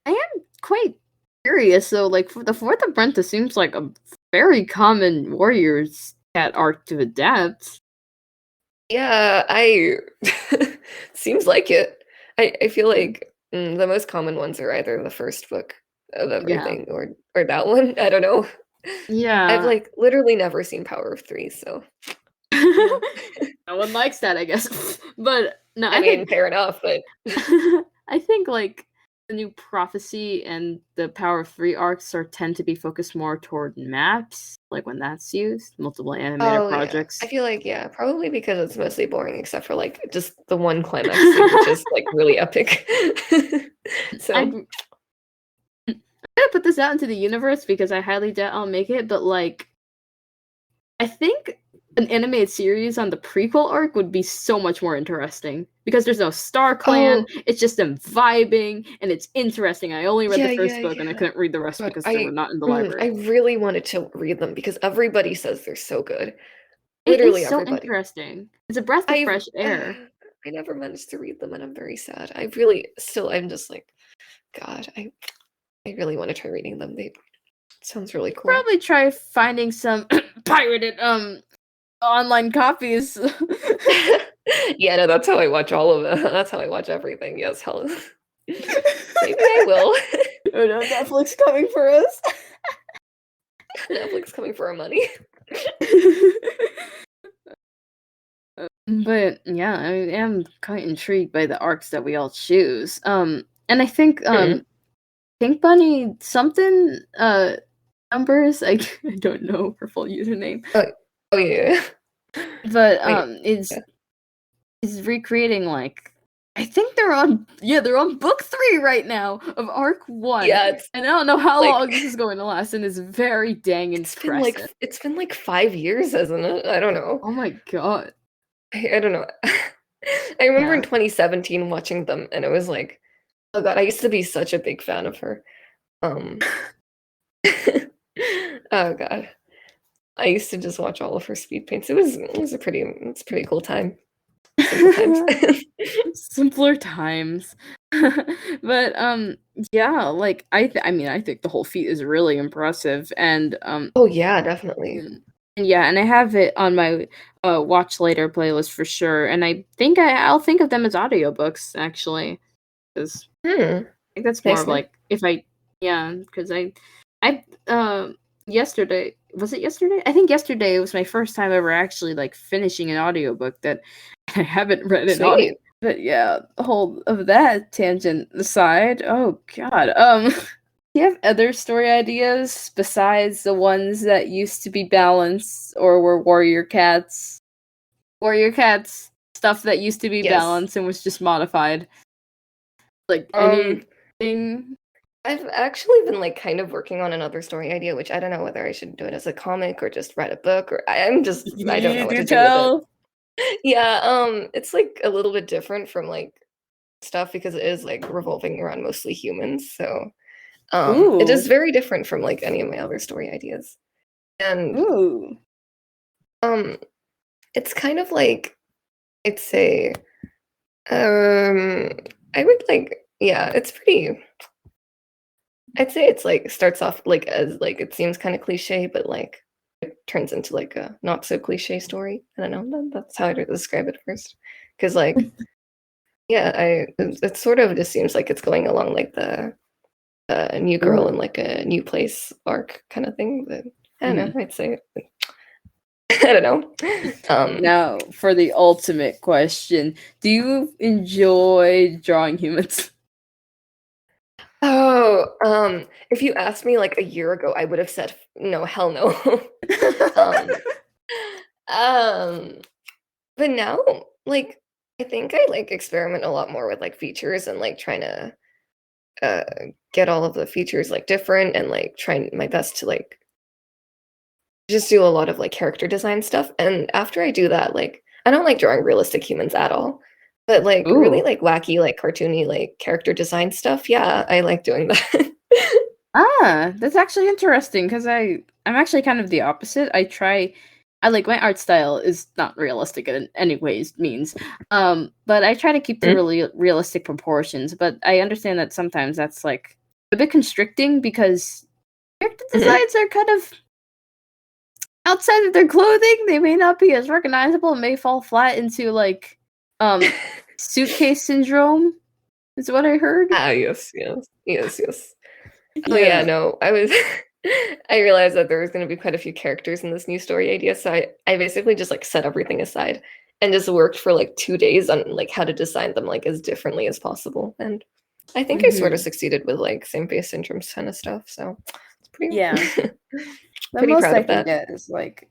S1: I am quite curious though. Like for the Fourth Apprentice seems like a very common warrior's cat arc to adapt.
S2: Yeah, I seems like it. I feel
S1: Mm.
S2: like the most common ones are either the first book of
S1: Yeah.
S2: everything or that one. I don't know. I've
S1: Yeah.
S2: like literally never seen Power of Three, so yeah.
S1: No one likes that, I guess. But no,
S2: I
S1: I
S2: mean,
S1: think
S2: fair enough, but
S1: I think like the new prophecy and the Power of Three arcs are tend to be focused more toward maps, like when that's used, multiple animator
S2: oh yeah. I
S1: projects.
S2: feel like yeah, probably because it's mostly boring except for like just the one climax scene, which is like really epic. So,
S1: I'm gonna put this out into the universe because I highly doubt I'll make it, but like I think an animated series on the prequel arc would be so much more interesting because there's no Star Clan.
S2: oh
S1: It's just them vibing, and it's interesting. I only read the
S2: yeah, yeah,
S1: first book, and I
S2: yeah.
S1: couldn't read the rest
S2: God,
S1: because they were not in the
S2: I
S1: library.
S2: really wanted to read them because everybody says they're so good.
S1: It is
S2: Literally
S1: so
S2: everybody.
S1: interesting. It's a breath of
S2: I've
S1: fresh air.
S2: I never managed to read them and I'm very sad. I'm just like, God, I really want to try reading them. They sounds really cool.
S1: Probably try finding some pirated online copies.
S2: Yeah, no, that's how I watch all of it. That's how I watch everything. Yes, hell. Maybe I will.
S1: Oh no, Netflix coming for us.
S2: Netflix coming for our money.
S1: But yeah, I am quite intrigued by the arcs that we all choose. And I
S2: Hmm.
S1: think Bunny something numbers. I don't know her full username,
S2: Oh, oh yeah.
S1: but
S2: Wait.
S1: is
S2: Yeah.
S1: recreating like I think they're on book 3 right now of arc 1,
S2: Yeah, it's
S1: and I don't know how
S2: like
S1: long this is going to last, and it's very dang impressive.
S2: it's been like 5 years, hasn't it? I don't know.
S1: Oh my god.
S2: I don't know. I remember in
S1: Yeah.
S2: 2017 watching them, and it was like, oh god, I used to be such a big fan of her. Um, oh god, I used to just watch all of her speed paints. It's a pretty cool time. Simple times.
S1: Simpler times. But yeah, like I mean I think the whole feat is really impressive, and
S2: Oh yeah, definitely.
S1: and yeah, and I have it on my watch later playlist for sure, and I think I'll think of them as audiobooks actually, cuz
S2: Hmm.
S1: I think that's more
S2: Nice,
S1: of
S2: nice.
S1: like if I yeah, cuz I yesterday was it yesterday? I think yesterday was my first time ever actually like finishing an audiobook that I haven't read an audio.
S2: Sweet.
S1: But yeah, the whole of that tangent aside, oh god. Do you have other story ideas besides the ones that used to be balanced or were warrior cats? Warrior cats stuff that used to be
S2: Yes.
S1: balanced and was just modified. Like
S2: Um,
S1: anything
S2: I've actually been like kind of working on another story idea, which I don't know whether I should do it as a comic or just write a book or I don't know
S1: you
S2: what to
S1: do
S2: do with it.
S1: tell.
S2: Yeah, it's like a little bit different from like stuff because it is like revolving around mostly humans. So it is
S1: Ooh.
S2: very different from like any of my other story ideas. And
S1: Ooh.
S2: um it's kind of like I'd say um I would like yeah, it's pretty I'd say it's like starts off like as like it seems kind of cliche, but like turns into like a not so cliche story. I don't know. That's how I describe it first. Because like, yeah, it sort of just seems like it's going along like the new girl
S1: Ooh.
S2: in like a new place arc kind of thing. But I don't
S1: Mhm.
S2: know. I'd say I don't know.
S1: Now, for the ultimate question, do you enjoy drawing humans?
S2: If you asked me like a year ago, I would have said no, hell no. um, um, but now, like, I think I like experiment a lot more with like features and like trying to uh get all of the features like different and like trying my best to like just do a lot of like character design stuff. And after I do that, like I don't like drawing realistic humans at all. But like really
S1: Ooh.
S2: like wacky, like cartoony, like character design stuff, yeah, I like doing that.
S1: Ah, that's actually interesting because I'm actually kind of the opposite. I like my art style is not realistic in any ways means. But I try to keep to
S2: Mm,
S1: really realistic proportions, but I understand that sometimes that's like a bit constricting because character
S2: mhm.
S1: designs are kind of outside of their clothing. They may not be as recognizable and may fall flat into like um suitcase syndrome is what I heard.
S2: Ah, yes, yes, yes, yes. Oh yeah,
S1: Yeah.
S2: no, I was I realized that there was gonna be quite a few characters in this new story idea, so I basically just like set everything aside and just worked for like 2 days on like how to design them like as differently as possible. And I think I sort of
S1: Hmm.
S2: succeeded with like same face syndrome kind of stuff. So it's
S1: Yeah.
S2: pretty
S1: The
S2: pretty
S1: most
S2: proud
S1: I
S2: of
S1: can
S2: that.
S1: get is like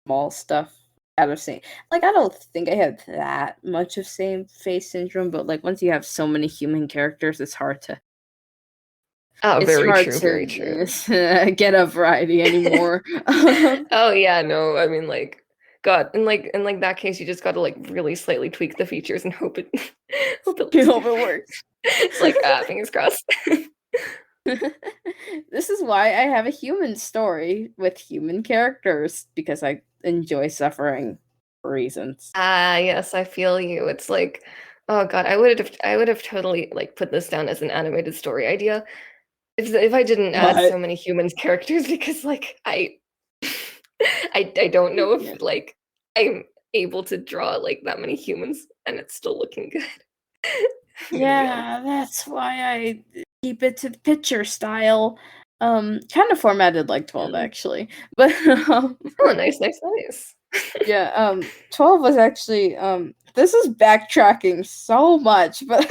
S1: small stuff out of same. Like I don't think I have that much of same face syndrome, but like once you have so many human characters,
S2: Oh,
S1: it's
S2: very
S1: hard
S2: true, very true.
S1: to get a variety anymore.
S2: Oh yeah, no, I mean like God, in like that case you just gotta like really slightly tweak the features and hope it hope it
S1: You
S2: looks
S1: hope it
S2: different.
S1: works.
S2: It's like fingers crossed.
S1: This is why I have a human story with human characters because I enjoy suffering for reasons.
S2: Ah, yes, I feel you. It's like, oh God, I would have totally like put this down as an animated story idea if I didn't add
S1: But
S2: so many humans characters because like I don't know
S1: yeah.
S2: if like I'm able to draw like that many humans and it's still looking good. I'm gonna be honest.
S1: Yeah, that's why I keep it to picture style. Kind of formatted like 12
S2: Mm.
S1: actually. But
S2: Oh, nice, nice, nice.
S1: yeah, 12 was actually this is backtracking so much, but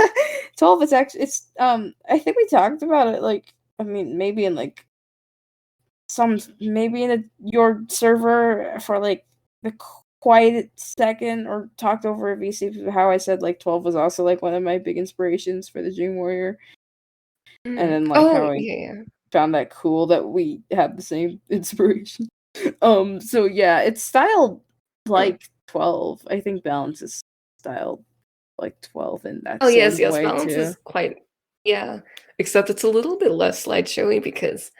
S1: 12 is actually it's I think we talked about it like I mean maybe in like maybe in your server for like the quiet second or talked over a VC how I said like 12 was also like one of my big inspirations for the Dream Warrior and
S2: Mm.
S1: then like
S2: Oh,
S1: how I
S2: yeah, yeah.
S1: found that cool that we had the same inspiration. So yeah, it's styled
S2: Huh.
S1: like 12. I think Balance is styled like 12 in that
S2: Oh, yes,
S1: same
S2: yes,
S1: way
S2: balance
S1: too.
S2: is quite yeah, except it's a little bit less slideshowy because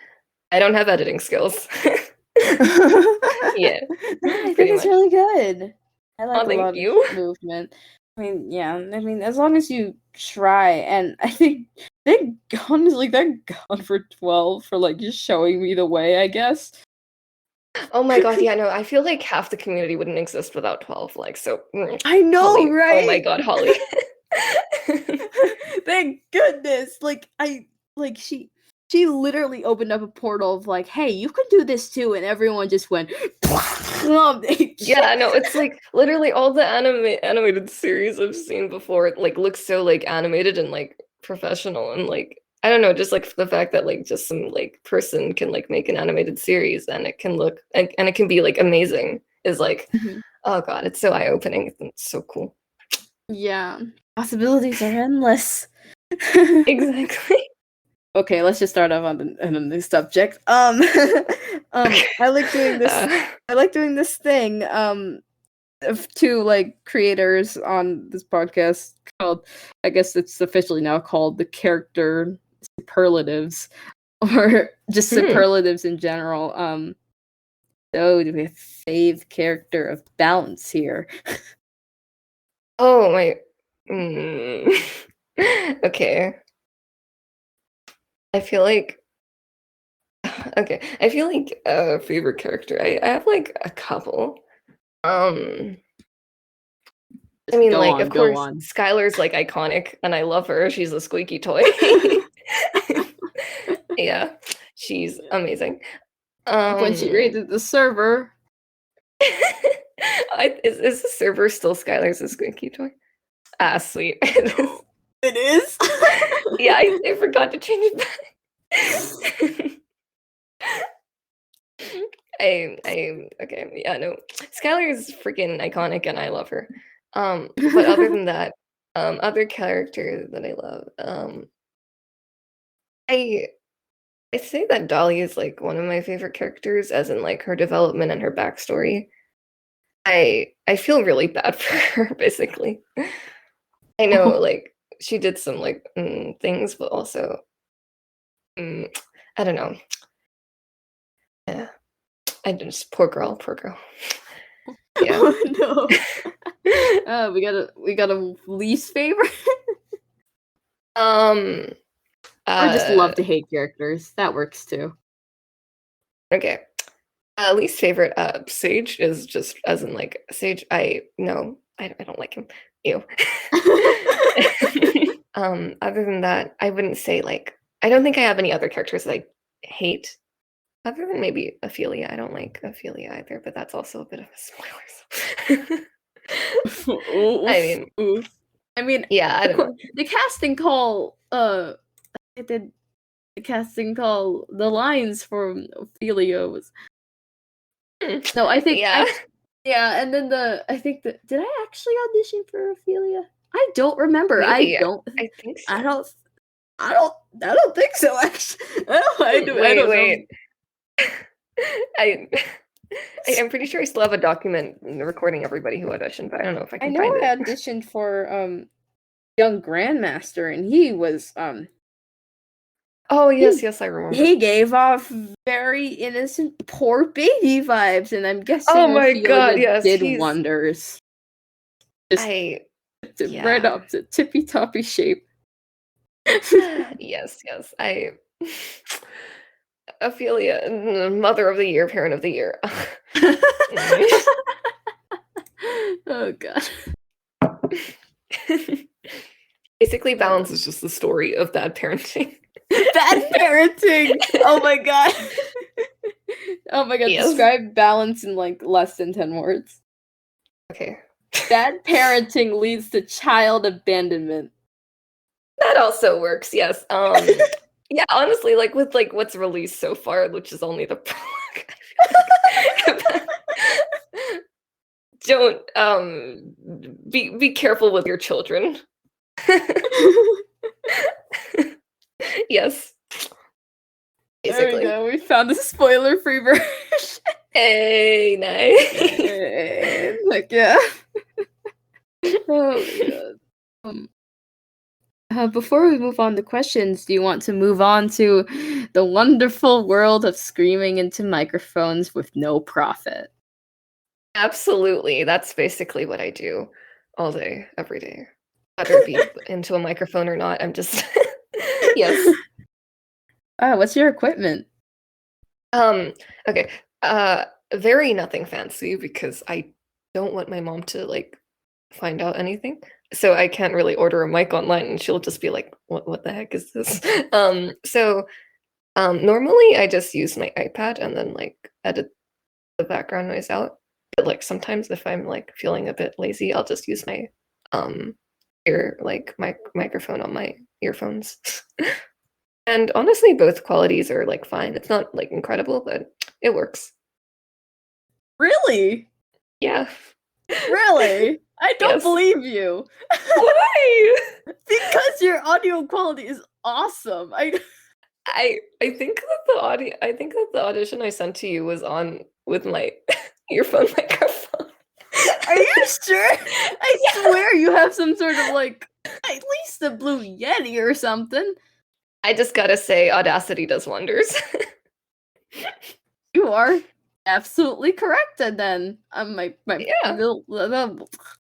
S2: I don't have editing skills. Yeah,
S1: I think
S2: pretty
S1: it's
S2: much.
S1: really good. I like
S2: Oh,
S1: a
S2: thank
S1: lot of
S2: you.
S1: movement. I mean, yeah, I mean, as long as you try, and I think honestly, thank God for 12 for like just showing me the way, I guess.
S2: Oh my God, yeah, no, I feel like half the community wouldn't exist without 12, like, so,
S1: I know,
S2: Holly, oh my
S1: right?
S2: God, Holly.
S1: Thank goodness. Like she literally opened up a portal of like, hey, you can do this too, and everyone just went
S2: Yeah, no, it's like literally all the animated series I've seen before, like look so like animated and like professional and like I don't know, just like the fact that like just some like person can like make an animated series and it can look and it can be like amazing is like
S1: Mhm.
S2: oh God, it's so eye-opening. It's so cool.
S1: Yeah. Possibilities are endless.
S2: Exactly.
S1: Okay, let's just start off on a new subject.
S2: Okay.
S1: I like doing this.
S2: Uh,
S1: I like doing this thing. Of two like creators on this podcast called. I guess it's officially now called the character superlatives, or just
S2: hmm.
S1: superlatives in general. So do we have fave character of balance here?
S2: Oh my. Mm. Okay. I feel like Okay. I feel like a favorite character. I have like a couple. I
S1: Just
S2: mean,
S1: go
S2: like,
S1: on,
S2: of
S1: go
S2: course,
S1: on.
S2: Skylar's like iconic, and I love her. She's a squeaky toy. Yeah, she's amazing.
S1: When she
S2: Um,
S1: raided the server.
S2: is the server still Skylar's a squeaky toy? Ah, sweet. It is.
S1: It is?
S2: Yeah, I forgot to change it back. Okay, yeah, no. Skylar is freaking iconic and I love her. But other than that, other characters that I love, I I say that Dolly is like one of my favorite characters, as in like her development and her backstory. I feel really bad for her, basically. I know like she did some like things, but also mm, I don't know. Yeah, I just poor girl, poor girl. Yeah.
S1: Oh no. We got a least favorite?
S2: Um.
S1: Or just love
S2: Uh.
S1: to hate characters. That works too.
S2: Okay. Least favorite. Sage is just as in like Sage. I don't like him. Ew. Other than that, I wouldn't say like I don't think I have any other characters that I hate. Other than maybe Ophelia. I don't like Ophelia either, but that's also a bit of a spoiler. I
S1: Oof,
S2: mean,
S1: oof. I mean,
S2: yeah, I don't know.
S1: the casting call. I did the casting call. The lines from Ophelia was no.
S2: Yeah,
S1: yeah, and then I think did I actually audition for Ophelia? I don't remember.
S2: maybe. I think
S1: I
S2: so.
S1: don't. I don't think so. Actually, I don't know.
S2: Wait. I I'm pretty sure I still have a document recording everybody who auditioned, but I don't know if I
S1: I
S2: can
S1: know
S2: find
S1: I
S2: it.
S1: auditioned for young Grandmaster, and he was
S2: Oh
S1: he
S2: yes, I remember.
S1: he gave off very innocent, poor baby vibes, and I'm
S2: Oh
S1: guessing
S2: my God,
S1: Ophelia
S2: yes,
S1: did
S2: he's
S1: wonders. Just
S2: I
S1: right
S2: yeah.
S1: up to tippy toppy shape.
S2: Yes, I Ophelia, mother of the year, parent of the year.
S1: Oh god.
S2: Basically, Balance is just the story of bad parenting.
S1: Bad parenting. Oh my god. Oh my god.
S2: Yes.
S1: Describe balance in like less than 10 words.
S2: Okay.
S1: Bad parenting leads to child abandonment.
S2: That also works, yes. Yeah, honestly, like with like what's released so far, which is only the prologue, I feel like don't be careful with your children. Yes,
S1: There we
S2: basically.
S1: go. We found a spoiler-free version.
S2: Hey, nice.
S1: Like yeah. Oh my god. Before we move on to questions, do you want to move on to the wonderful world of screaming into microphones with no profit?
S2: Absolutely. That's basically what I do all day, every day. Whether it be into a microphone or not, I'm just yes.
S1: What's your equipment?
S2: Um, okay. Very nothing fancy because I don't want my mom to like find out anything. So I can't really order a mic online and she'll just be like, what the heck is this? Normally I just use my iPad and then like edit the background noise out. But like sometimes if I'm like feeling a bit lazy, I'll just use my um microphone on my earphones. And honestly, both qualities are like fine. It's not like incredible, but it works.
S1: Really?
S2: Yeah.
S1: Really? I don't
S2: Yes.
S1: believe you.
S2: Why?
S1: Because your audio quality is awesome.
S2: I think that the audition I sent to you was on with my earphone microphone.
S1: Are you sure? I swear you have some sort of like at least a Blue Yeti or something.
S2: I just gotta say, Audacity does wonders.
S1: You are absolutely correct, and then
S2: Yeah.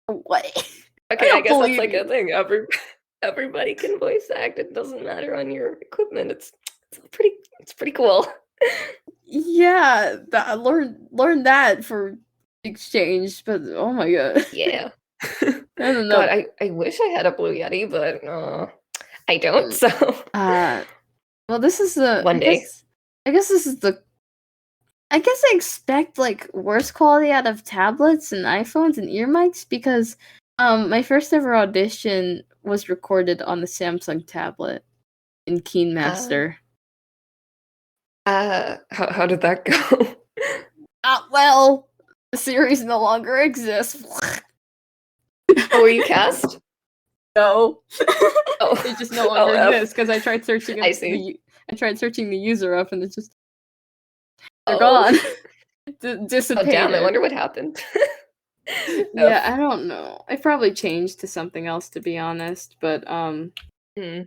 S1: what?
S2: Okay, I
S1: don't
S2: guess that's
S1: believe
S2: like
S1: you.
S2: a thing. Everybody can voice act. It doesn't matter on your equipment. It's pretty cool.
S1: Yeah, learn that for exchange, but oh my god.
S2: Yeah.
S1: I don't
S2: God,
S1: know.
S2: I wish I had a Blue Yeti, but I don't. So
S1: Uh, well, this is the.
S2: one day.
S1: I guess this is the. I guess I expect like worse quality out of tablets and iPhones and ear mics because my first ever audition was recorded on the Samsung tablet in Keen
S2: Uh,
S1: Master.
S2: how did that go?
S1: Well, the series no longer exists.
S2: Oh, were you cast?
S1: No.
S2: Oh,
S1: It just no
S2: oh,
S1: longer exists because I tried searching
S2: I see.
S1: the user up and they're
S2: Oh,
S1: gone.
S2: oh, damn! I
S1: Dissipated.
S2: wonder what happened.
S1: Yeah,
S2: F.
S1: I don't know. I probably changed to something else to be honest, but
S2: Hmm.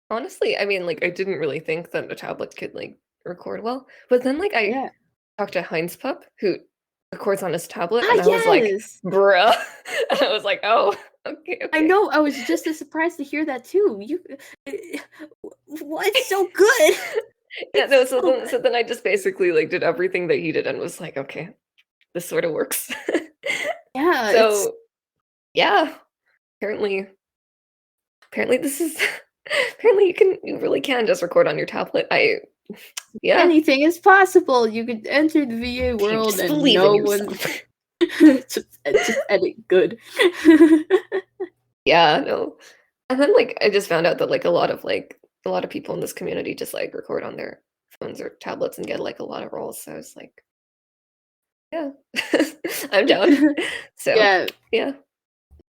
S2: Honestly, I mean, like, I didn't really think that a tablet could like record well, but then like I
S1: yeah.
S2: talked to Heinz Pup who records on his tablet,
S1: Ah,
S2: and I was like,
S1: yes.
S2: bruh. And I was like, oh, okay,
S1: I
S2: okay.
S1: know. I was just as surprised to hear that too. What's so good?
S2: Yeah,
S1: It's
S2: no,
S1: so good.
S2: so then I just basically like did everything that he did and was like, okay, this sort of works.
S1: Yeah, it's
S2: So yeah, apparently this is apparently you really can just record on your tablet. Yeah,
S1: anything is possible. You could enter the VA
S2: okay,
S1: world
S2: just
S1: and
S2: believe
S1: no
S2: in
S1: one
S2: yourself.
S1: just edit good.
S2: Yeah, no. And then like I just found out that like a lot of people in this community just like record on their phones or tablets and get like a lot of roles. So I was like, yeah, I'm down. So
S1: Yeah.
S2: yeah.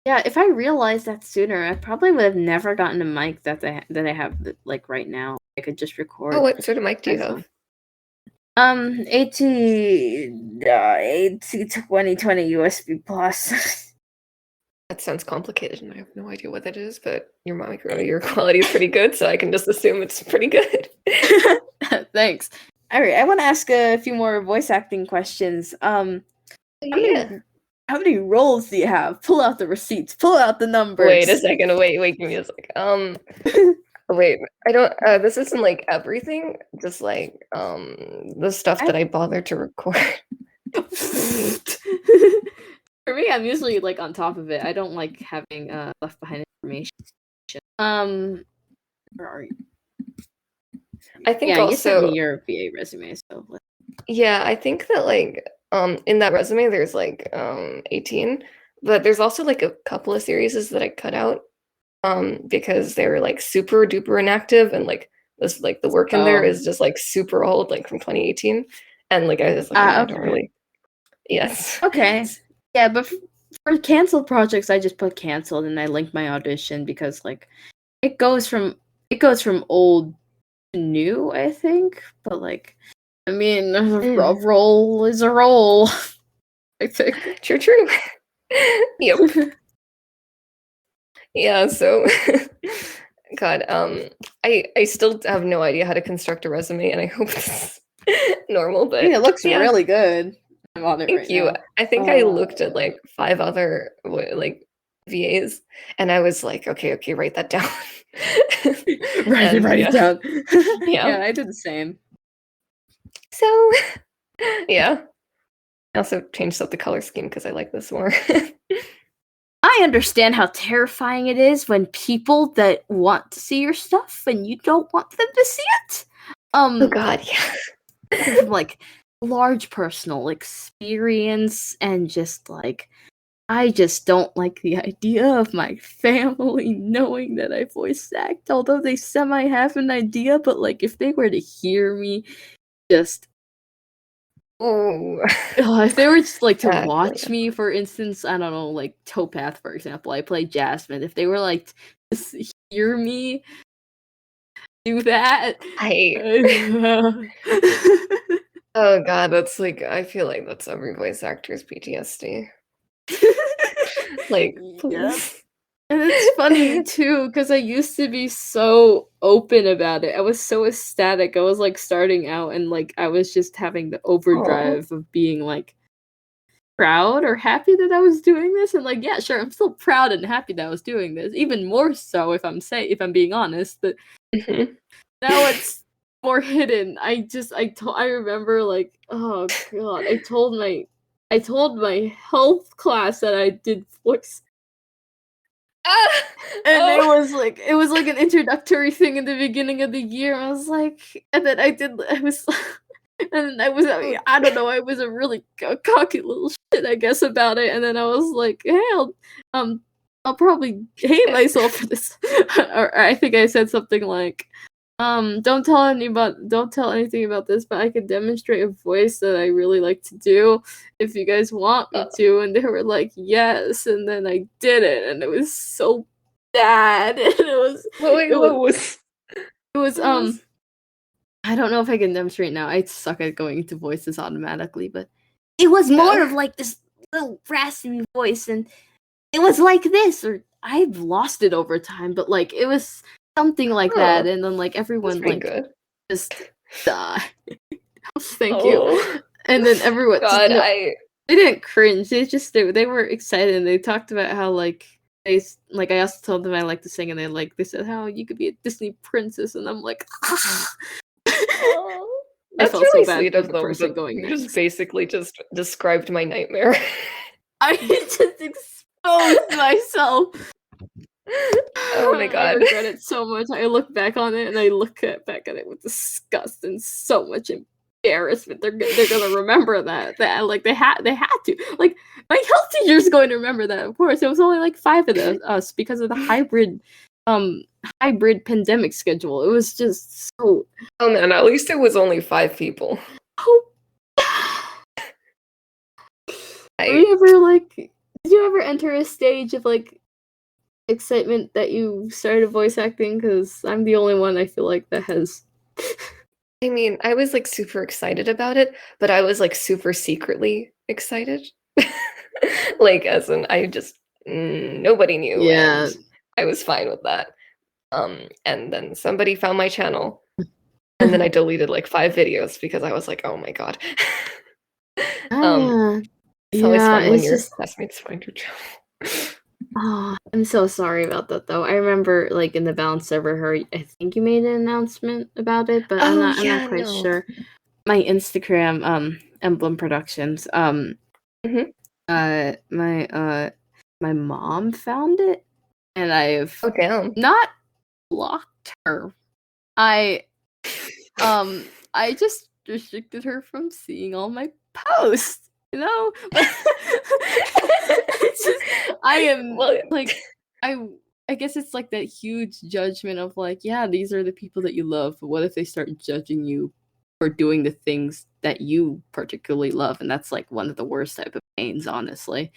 S1: Yeah, if I realized that sooner, I probably would have never gotten a mic that I have like right now. I could just
S2: Oh,
S1: record
S2: what sort of mic do
S1: my
S2: you
S1: phone.
S2: have?
S1: AT 2020 USB plus.
S2: That sounds complicated, and I have no idea what that is, but your quality is pretty good, so I can just assume it's pretty good.
S1: Thanks. All right, I want to ask a few more voice acting questions. How many
S2: Yeah.
S1: how many roles do you have? Pull out the receipts. Pull out the
S2: Wait a
S1: numbers.
S2: second. Wait, give me a sec. Wait, I don't this isn't like everything, just like the stuff
S1: I
S2: that I bothered to record.
S1: For me, I'm usually like on top of it. I don't like having left behind information. Where are you?
S2: I think
S1: Yeah, you sent me
S2: also,
S1: your VA resume, so
S2: yeah, I think that like in that resume there's like 18, but there's also like a couple of series that I cut out because they were like super duper inactive, and like this like the work in there
S1: oh,
S2: is just like super old, like from 2018, and like I was like, I don't
S1: okay,
S2: really. Yes.
S1: okay, yeah, but for canceled projects, I just put canceled and I link my audition because like it goes from old to new, I think, but like I mean, a
S2: Mm,
S1: roll is a roll. I think.
S2: true. Yep. Yeah, so God, I still have no idea how to construct a resume, and I hope it's normal,
S1: I mean,
S2: but
S1: it looks
S2: yeah,
S1: really good. I'm on it
S2: thank
S1: right
S2: you.
S1: now.
S2: I think I
S1: Uh,
S2: looked at like five other like VAs, and I was like, okay, write that down. And
S1: write it
S2: yeah,
S1: down.
S2: yeah.
S1: Yeah, I did the same.
S2: So yeah, I also changed up the color scheme because I like this more.
S1: I understand how terrifying it is when people that want to see your stuff and you don't want them to see it.
S2: Oh God, yeah.
S1: From like large personal experience and just like I just don't like the idea of my family knowing that I voice act, although they semi have an idea, but like if they were to hear me just
S2: Oh,
S1: if they were just like to
S2: exactly.
S1: watch me, for instance, I don't know, like Topaz, for example, I play Jasmine. If they were like to hear me do that,
S2: I Oh God, that's like I feel like that's every voice actor's PTSD. Like,
S1: yeah.
S2: please.
S1: And it's funny too, because I used to be so open about it. I was so ecstatic. I was like starting out and like I was just having the
S2: Oh,
S1: overdrive of being like proud or happy that I was doing this. And like, yeah, sure, I'm still proud and happy that I was doing this. Even more so if I'm being honest. But
S2: mhm.
S1: now it's more hidden. I remember like, oh god, I told my health class that I did voice. And it was like an introductory thing in the beginning of the year. I was like, and then I was and I was I don't know, I was a really cocky little shit, I guess, about it. And then I was like, hey, I'll probably hate myself for this. Or I think I said something like, don't tell anything about this, but I can demonstrate a voice that I really like to do if you guys want me to. And they were like, yes. And then I did it, and it was so bad. And it was I don't know if I can demonstrate now. I suck at going into voices automatically, but it was more of like this little raspy voice, and it was like this, or I've lost it over time, but like it was something like that, and then like everyone like
S2: good.
S1: just thank you. And then everyone
S2: God,
S1: they didn't cringe. They were excited, and they talked about how like I also told them I like to sing, and they said how you could be a Disney princess, and I'm like,
S2: that's
S1: I felt
S2: really
S1: so bad
S2: sweet
S1: for
S2: of
S1: the
S2: them.
S1: person going
S2: You
S1: next.
S2: just basically just described my nightmare.
S1: I just exposed myself.
S2: Oh my god.
S1: I regret it so much. I look back on it and I look back at it with disgust and so much embarrassment. They're gonna remember that like they had to. Like my health teacher's going to remember that. Of course, it was only like 5 of us because of the hybrid pandemic schedule. It was just so.
S2: Oh man, at least it was only 5 people.
S1: Oh. Did you ever enter a stage of like excitement that you started voice acting? Because I'm the only one I feel like that has.
S2: I mean, I was like super excited about it, but I was like super secretly excited. Like as in I just nobody knew, and I was fine with that. And then somebody found my channel, and then I deleted like 5 videos because I was like, oh my god. It's always fun when your classmates find your channel.
S1: Oh, I'm so sorry about that though. I remember like in the Balance server, I think you made an announcement about it, but I'm not quite sure. My Instagram, Emblem Productions, my mom found it, and I've not blocked her. I just restricted her from seeing all my posts, you know? It's just, I am like, I guess it's like that huge judgment of like, yeah, these are the people that you love, but what if they start judging you for doing the things that you particularly love? And that's like one of the worst type of pains, honestly.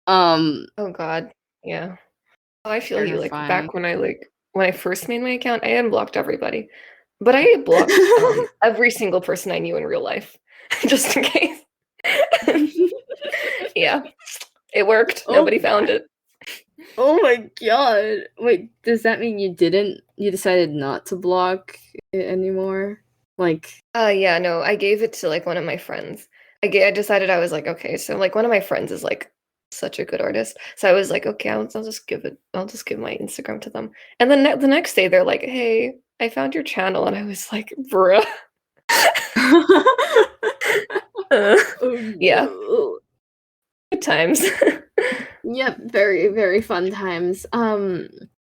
S2: Oh god, yeah. Oh, I feel you. Like back when I first made my account, I unblocked everybody, but I blocked every single person I knew in real life, just in case. Yeah, it worked. Nobody found it.
S1: Oh my god! Wait, does that mean you decided not to block it anymore? Like,
S2: yeah, no, I gave it to like one of my friends. I decided I was like, okay, so like one of my friends is like such a good artist, so I was like, okay, I'll just give my Instagram to them. And then the next day they're like, hey, I found your channel, and I was like, bruh. Yeah, good times.
S1: Yep, very, very fun times.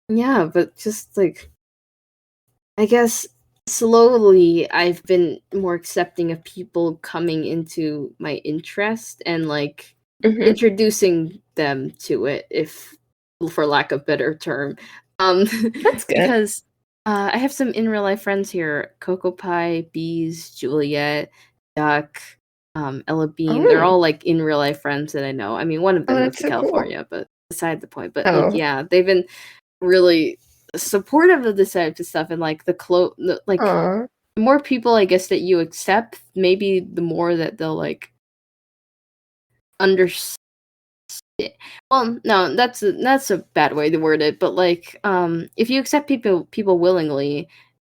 S1: Yeah, but just like, I guess slowly I've been more accepting of people coming into my interest and like introducing them to it, if for lack of better term.
S2: That's good.
S1: Because I have some in real life friends here: Cocoa Pie, Bees, Juliet, Duck, Ella Bean. They're all like in real life friends that I know. I mean, one of them moved to California, but beside the point. But like, yeah, they've been really supportive of this type of stuff, and like the more people I guess that you accept, maybe the more that they'll like understand. Well, no, that's a bad way to word it, but like if you accept people willingly,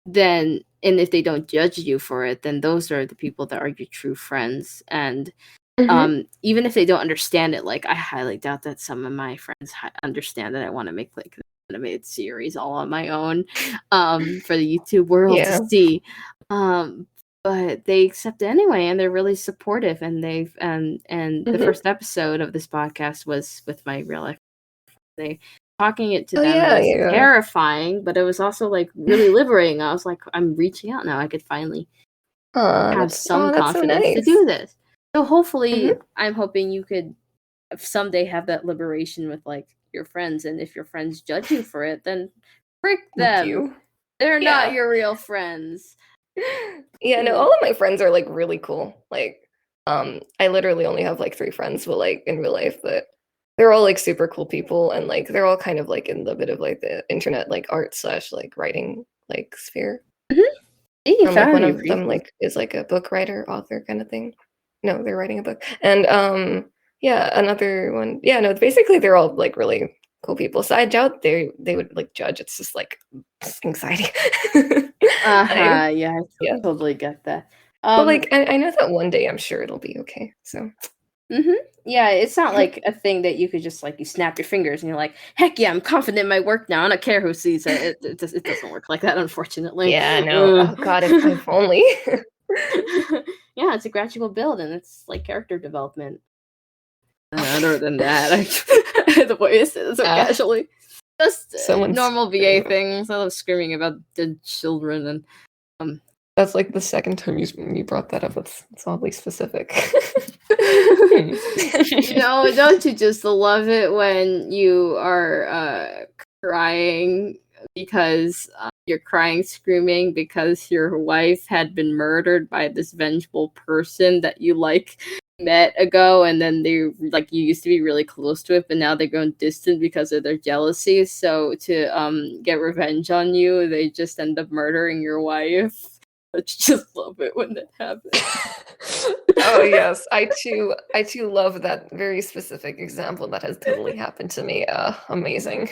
S1: then, and if they don't judge you for it, then those are the people that are your true friends. And even if they don't understand it, like I highly doubt that some of my friends understand that I want to make like an animated series all on my own for the YouTube world to see. But they accept it anyway, and they're really supportive. And they've and the first episode of this podcast was with my real life. They talking it to
S2: Oh
S1: them
S2: yeah,
S1: was
S2: yeah.
S1: terrifying, but it was also like really liberating. I was like, I'm reaching out now. I could finally have some
S2: that's so
S1: confidence to
S2: nice.
S1: do this. So hopefully,
S2: Mhm.
S1: I'm hoping you could someday have that liberation with like your friends, and if your friends judge you for it, then frick
S2: Thank
S1: them.
S2: you.
S1: They're not
S2: Yeah.
S1: your real friends.
S2: Yeah, no,
S1: Like,
S2: all of my friends are like really cool. Like, I literally only have like 3 friends, but like in real life, but they're all like super cool people, and like they're all kind of like in the bit of like the internet like art slash like writing like sphere.
S1: you
S2: Like one
S1: found you
S2: of them
S1: briefly.
S2: like is like a book writer, author kind of thing. No, they're writing a book. And yeah, another one. Yeah, no, basically they're all like really cool people. So I doubt they would like judge. It's just like anxiety. I
S1: Yeah, I
S2: yeah.
S1: totally get that.
S2: But like I know that one day I'm sure it'll be okay. So
S1: Yeah, it's not like a thing that you could just like you snap your fingers and you're like, heck yeah, I'm confident in my work now. I don't care who sees it. It doesn't work like that, unfortunately.
S2: yeah, no. Oh God, if only.
S1: Yeah, it's a gradual build, and it's like character development. Other than that, the way I said it so casually. Just
S2: Someone's
S1: normal VA things. I love screaming about dead children and
S2: That's like the second time you brought that up. It's oddly specific.
S1: don't you just love it when you are crying because you're crying, screaming because your wife had been murdered by this vengeful person that you like met ago, and then they like you used to be really close to it, but now they're grown distant because of their jealousy. So to get revenge on you, they just end up murdering your wife. I just love it when that happens.
S2: Oh yes, I too love that very specific example that has totally happened to me. Amazing.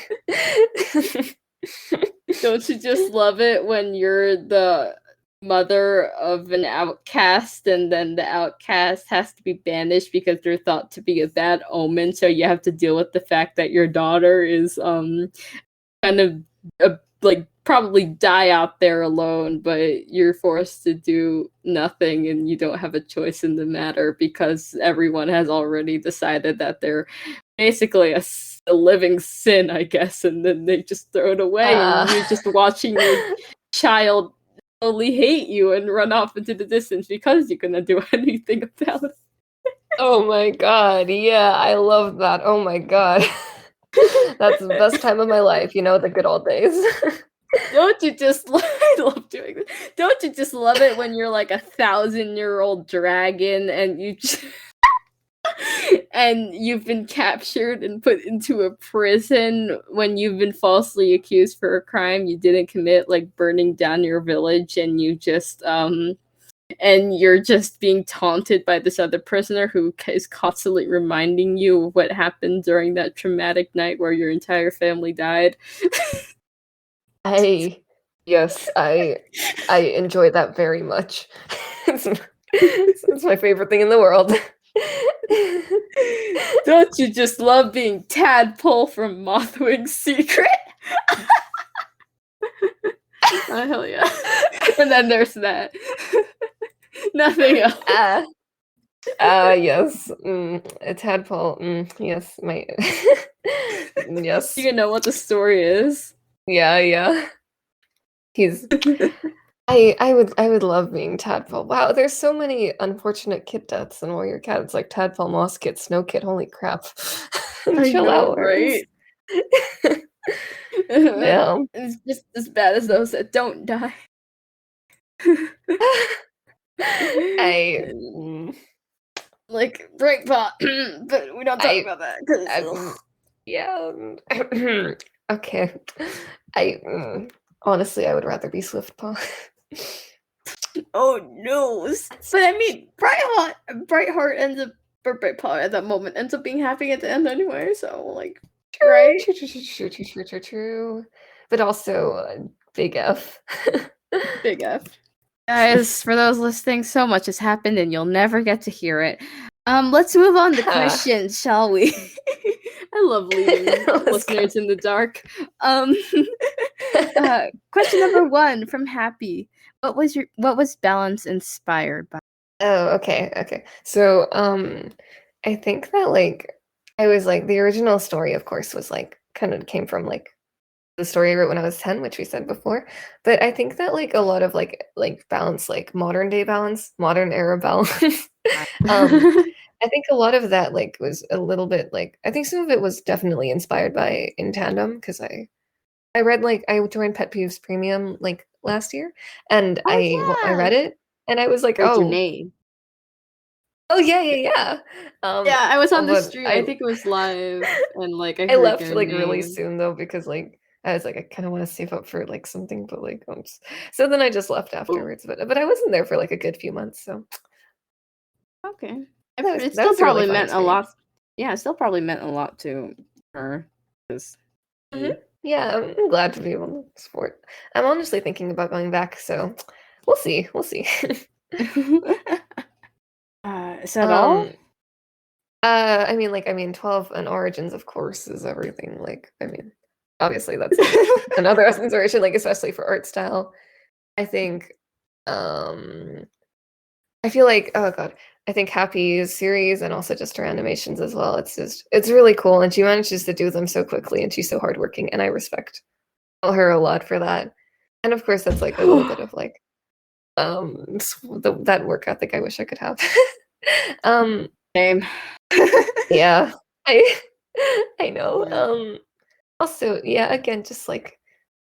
S1: Don't you just love it when you're the mother of an outcast and then the outcast has to be banished because they're thought to be a bad omen, so you have to deal with the fact that your daughter is kind of like probably die out there alone, but you're forced to do nothing and you don't have a choice in the matter because everyone has already decided that they're basically a living sin, I guess, and then they just throw it away, and you're just watching your child slowly hate you and run off into the distance because you couldn't do anything about it.
S2: Oh my God, yeah, I love that. Oh my God. That's the best time of my life, the good old days.
S1: Don't you just I love doing this. Don't you just love it when you're like 1,000-year-old dragon and you just and you've been captured and put into a prison when you've been falsely accused for a crime you didn't commit, like burning down your village, and you just and you're just being taunted by this other prisoner who is constantly reminding you of what happened during that traumatic night where your entire family died.
S2: Yes, I enjoy that very much. It's my favorite thing in the world.
S1: Don't you just love being Tadpole from Mothwing's Secret? Oh, hell yeah. And then there's that. Nothing else.
S2: Yes. A tadpole. Yes, my yes.
S1: You know what the story is?
S2: Yeah. He's I would love being Tadpole. Wow, there's so many unfortunate kit deaths in Warrior Cat. It's like Tadpole, Moss Kit, Snow Kit. Holy crap!
S1: I
S2: Chill
S1: know,
S2: out, Worms.
S1: right?
S2: Yeah.
S1: It's just as bad as those that don't die.
S2: I
S1: Like Breakbot, but we don't talk about that because
S2: yeah. Okay. I honestly, I would rather be Swiftpaw.
S1: oh no! But I mean, Brightheart ends up, or Breakbot at that moment ends up being happy at the end anyway. So like, right?
S2: True. But also, big F.
S1: Big F. Guys, for those listening, so much has happened and you'll never get to hear it. Let's move on to questions, shall we? I love leaving listeners in the dark. Question number 1 from Happy. what was Balance inspired by?
S2: Oh, okay. So, I think that like I was like the original story, of course, was like kind of came from like the story I wrote when I was 10, which we said before. But I think that like a lot of like balance, like modern day balance, modern era balance. um, I think a lot of that like was a little bit like I think some of it was definitely inspired by In Tandem because I read like I joined Pet Peeves Premium like last year and
S1: Oh
S2: I
S1: yeah,
S2: read it and I was like,
S1: heard your name.
S2: oh yeah.
S1: Yeah, I was on the
S2: But
S1: street. I think it was live, and like I
S2: I
S1: heard
S2: left
S1: your
S2: like really
S1: name.
S2: soon though because like I was like I kind of want to save up for like something, but like so then I just left
S1: Oh,
S2: afterwards. But I wasn't there for like a good few months, so
S1: okay. It
S2: that
S1: still
S2: was a really
S1: probably
S2: fun
S1: meant a lot.
S2: experience.
S1: Yeah, it still probably meant a lot to her. 'Cause
S2: Hmm.
S1: she-
S2: Yeah, I'm glad to be able to support. I'm honestly thinking about going back, so we'll see. We'll see.
S1: is that all?
S2: um, I mean, 12 and Origins, of course, is everything. Like, I mean, obviously that's like another inspiration, like especially for art style. I think, um, I feel like, oh God, I think Happy's series and also just her animations as well. It's really cool, and she manages to do them so quickly, and she's so hardworking, and I respect her a lot for that. And of course, that's like a little bit of like, that work ethic I wish I could have. um,
S1: Same.
S2: yeah, I, I know.
S1: Yeah.
S2: Also, yeah, again, just like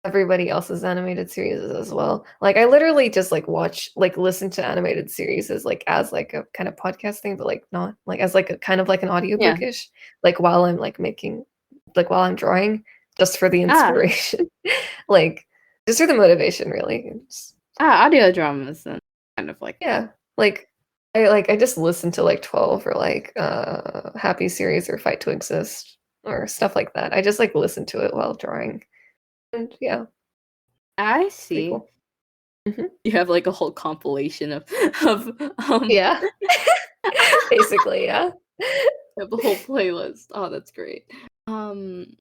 S2: everybody else's animated series as well. Like I literally just like watch like listen to animated series as like a kind of podcast thing, but like not like as like a kind of like an
S1: Yeah.
S2: audiobookish, like while I'm like making like while I'm drawing, just for the
S1: Ah,
S2: inspiration. Like just for the motivation really.
S1: audio dramas then kind of like that.
S2: Yeah. I just listen to like 12 or like Happy series or Fight to Exist or stuff like that. I just like listen to it while drawing. And yeah,
S1: I
S2: pretty
S1: see.
S2: cool. Mhm.
S1: You have like a whole compilation of
S2: Yeah. Basically, yeah.
S1: of a whole playlist. Oh, that's great. Um,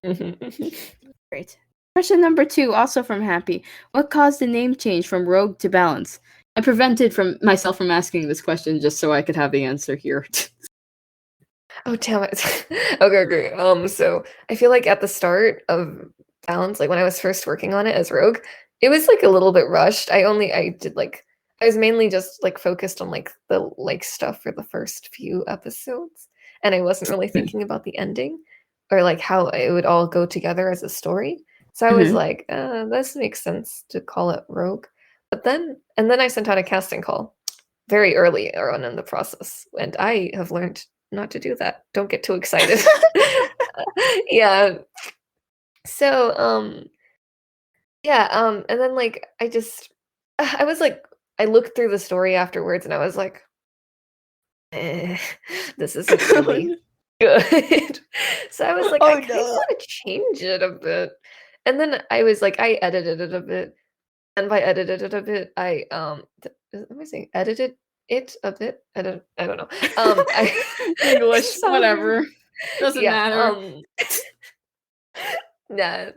S2: Mhm.
S1: great. Question number 2, also from Happy. What caused the name change from Rogue to Balance? I prevented from myself from asking this question just so I could have the answer here.
S2: Oh, damn it. Okay. So I feel like at the start of Balance, like when I was first working on it as Rogue, it was like a little bit rushed. I was mainly just like focused on like the like stuff for the first few episodes, and I wasn't really thinking about the ending or like how it would all go together as a story. So I was
S1: Mhm.
S2: like, this makes sense to call it Rogue. And then I sent out a casting call very early on in the process, and I have learned not to do that. Don't get too excited. Yeah. So, yeah, and then like I was like I looked through the story afterwards and I was like, eh, this isn't really good. So I was like, I
S1: Oh
S2: kind of
S1: no.
S2: want to change it a bit. And then I was like, I edited it a bit. And by edited it a bit, let me see, edited it a bit. I don't know. I
S1: English,
S2: it sounds weird.
S1: whatever. Doesn't
S2: Yeah.
S1: matter.
S2: Nah,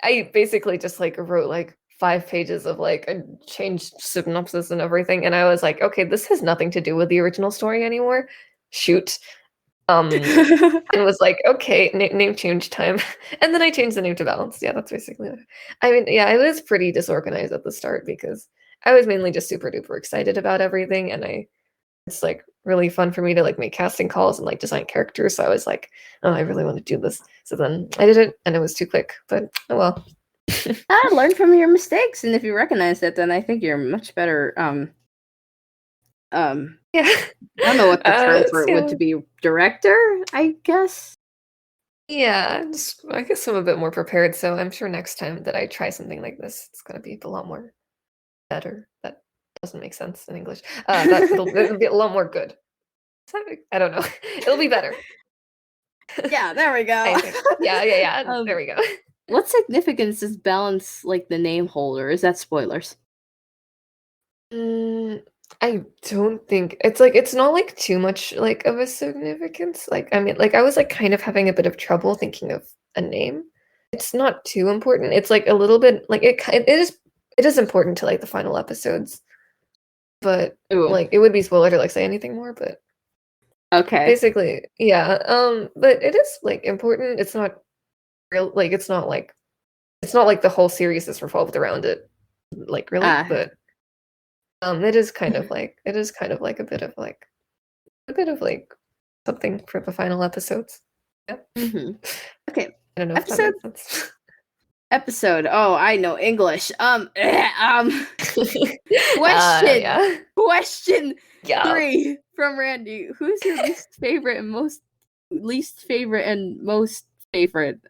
S2: I basically just like wrote like 5 pages of like a changed synopsis and everything, and I was like, okay, this has nothing to do with the original story anymore. Shoot. And was like, okay, name change time. And then I changed the name to Balance. Yeah, that's basically it. I mean, yeah, I was pretty disorganized at the start because I was mainly just super duper excited about everything, and it's like really fun for me to like make casting calls and like design characters. So I was like, oh, I really want to do this. So then I did it, and it was too quick. But oh well.
S1: Learn from your mistakes, and if you recognize that, then I think you're much better. Um,
S2: Yeah.
S1: I don't know what the term for it would
S2: Yeah.
S1: to be. Director, I guess.
S2: Yeah, I guess I'm a bit more prepared, so I'm sure next time that I try something like this, it's gonna be a lot more better. That doesn't make sense in English. It'll be a lot more good. I don't know. It'll be better.
S1: Yeah, there we go.
S2: I think. Yeah. There
S1: um,
S2: we go.
S1: what significance does Balance like the name holder? Is that spoilers?
S2: Mm, I don't think it's not like too much like of a significance. Like I mean, like I was like kind of having a bit of trouble thinking of a name. It's not too important. It's like a little bit like it is it is important to like the final episodes, but
S1: Ooh.
S2: like it would be spoiler to like say anything more, but
S1: Okay.
S2: basically, yeah. But it is like important. It's not real like it's not like the whole series is revolved around it, like really, but it is kind of like a bit of like something for the final episodes. Yeah.
S1: Okay.
S2: I don't know if that
S1: Episode
S2: makes sense.
S1: episode. Oh, I know English. Question.
S2: Yeah.
S1: Question
S2: Yeah.
S1: 3 from Randy. Who's your least favorite and most favorite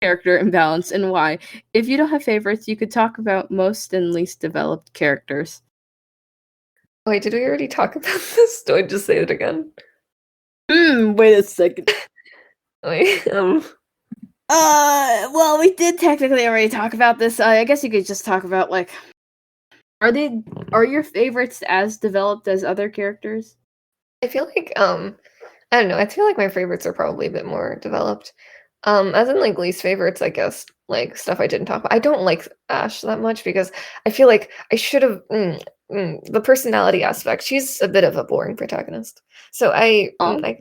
S1: character in Balance, and why? If you don't have favorites, you could talk about most and least developed characters.
S2: Wait, did we already talk about this? Do I just say it again?
S1: Wait a second.
S2: Wait,
S1: Well, we did technically already talk about this. I guess you could just talk about like, are your favorites as developed as other characters?
S2: I feel like I don't know. I feel like my favorites are probably a bit more developed. As in like least favorites, I guess, like stuff I didn't talk about. I don't like Ash that much because I feel like I should have the personality aspect. She's a bit of a boring protagonist. So I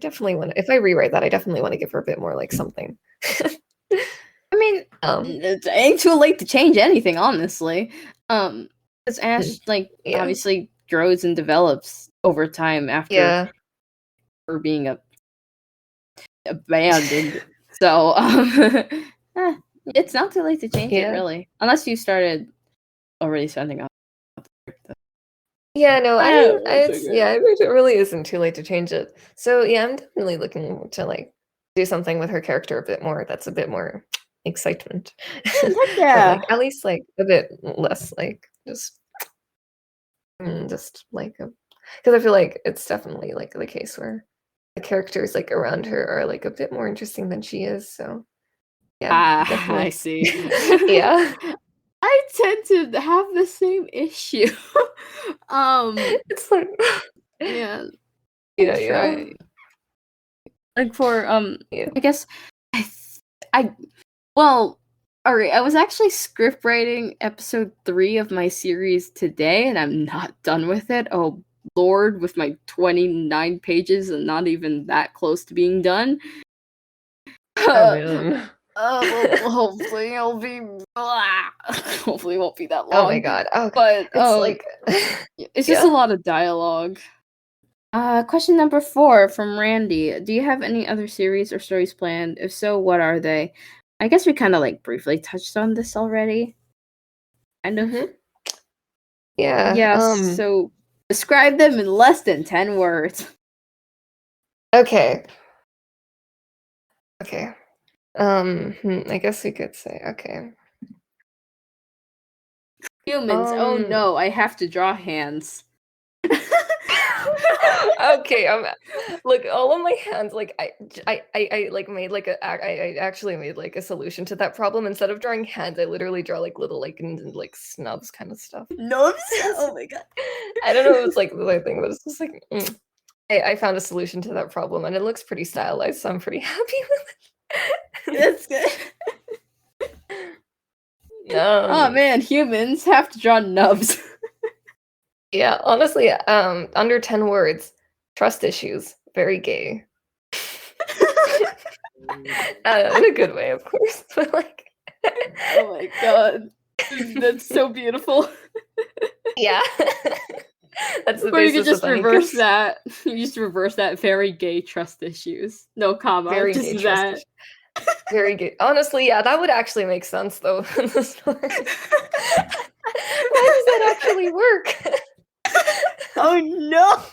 S2: definitely want to, if I rewrite that, I definitely want to give her a bit more like something.
S1: I mean, it ain't too late to change anything, honestly. Because Ash, like,
S2: yeah.
S1: obviously grows and develops over time after her being abandoned. So, it's not too late to change it, really, unless you started already spending on.
S2: Yeah, no, I mean, it
S1: it
S2: really isn't too late to change it. So yeah, I'm definitely looking to like do something with her character a bit more. That's a bit more excitement. Or, like at least like a bit less like just like because I feel like it's definitely like the case where the characters like around her are like a bit more interesting than she is. So yeah, definitely.
S1: I see.
S2: Yeah.
S1: I tend to have the same issue.
S2: It's like
S1: Yeah.
S2: yeah.
S1: Like for
S2: Yeah.
S1: I guess well, alright, I was actually script writing episode 3 of my series today, and I'm not done with it. Oh Lord, with my 29 pages and not even that close to being done.
S2: Oh man.
S1: Well, hopefully it'll be hopefully it won't be that long.
S2: Oh my god. Oh,
S1: but
S2: it's like
S1: it's just a lot of dialogue. Question number 4 from Randy. Do you have any other series or stories planned? If so, what are they? I guess we kind of like briefly touched on this already. Kind of.
S2: Yeah.
S1: Yeah, so describe them in less than 10 words.
S2: Okay. I guess we could say okay.
S1: Humans. Oh no, I have to draw hands.
S2: Okay, look, all of my hands, like I like made like I actually made like a solution to that problem. Instead of drawing hands, I literally draw like little like like snubs kind of stuff.
S1: Nubs? Oh my god.
S2: I don't know if it's like the right thing, but it's just like I found a solution to that problem, and it looks pretty stylized, so I'm pretty happy with it.
S1: That's good. Oh man, humans have to draw nubs.
S2: Yeah, honestly, under 10 words, trust issues, very gay. In a good way, of course, but like
S1: oh my god. That's so beautiful.
S2: Yeah. That's the
S1: or you
S2: basis
S1: could just
S2: of
S1: reverse that. You just reverse that. Very gay trust issues. No comma.
S2: Very
S1: just
S2: gay
S1: that.
S2: trust issues. Very gay. Honestly, yeah, that would actually make sense though in the story. Why does that actually work?
S1: Oh no.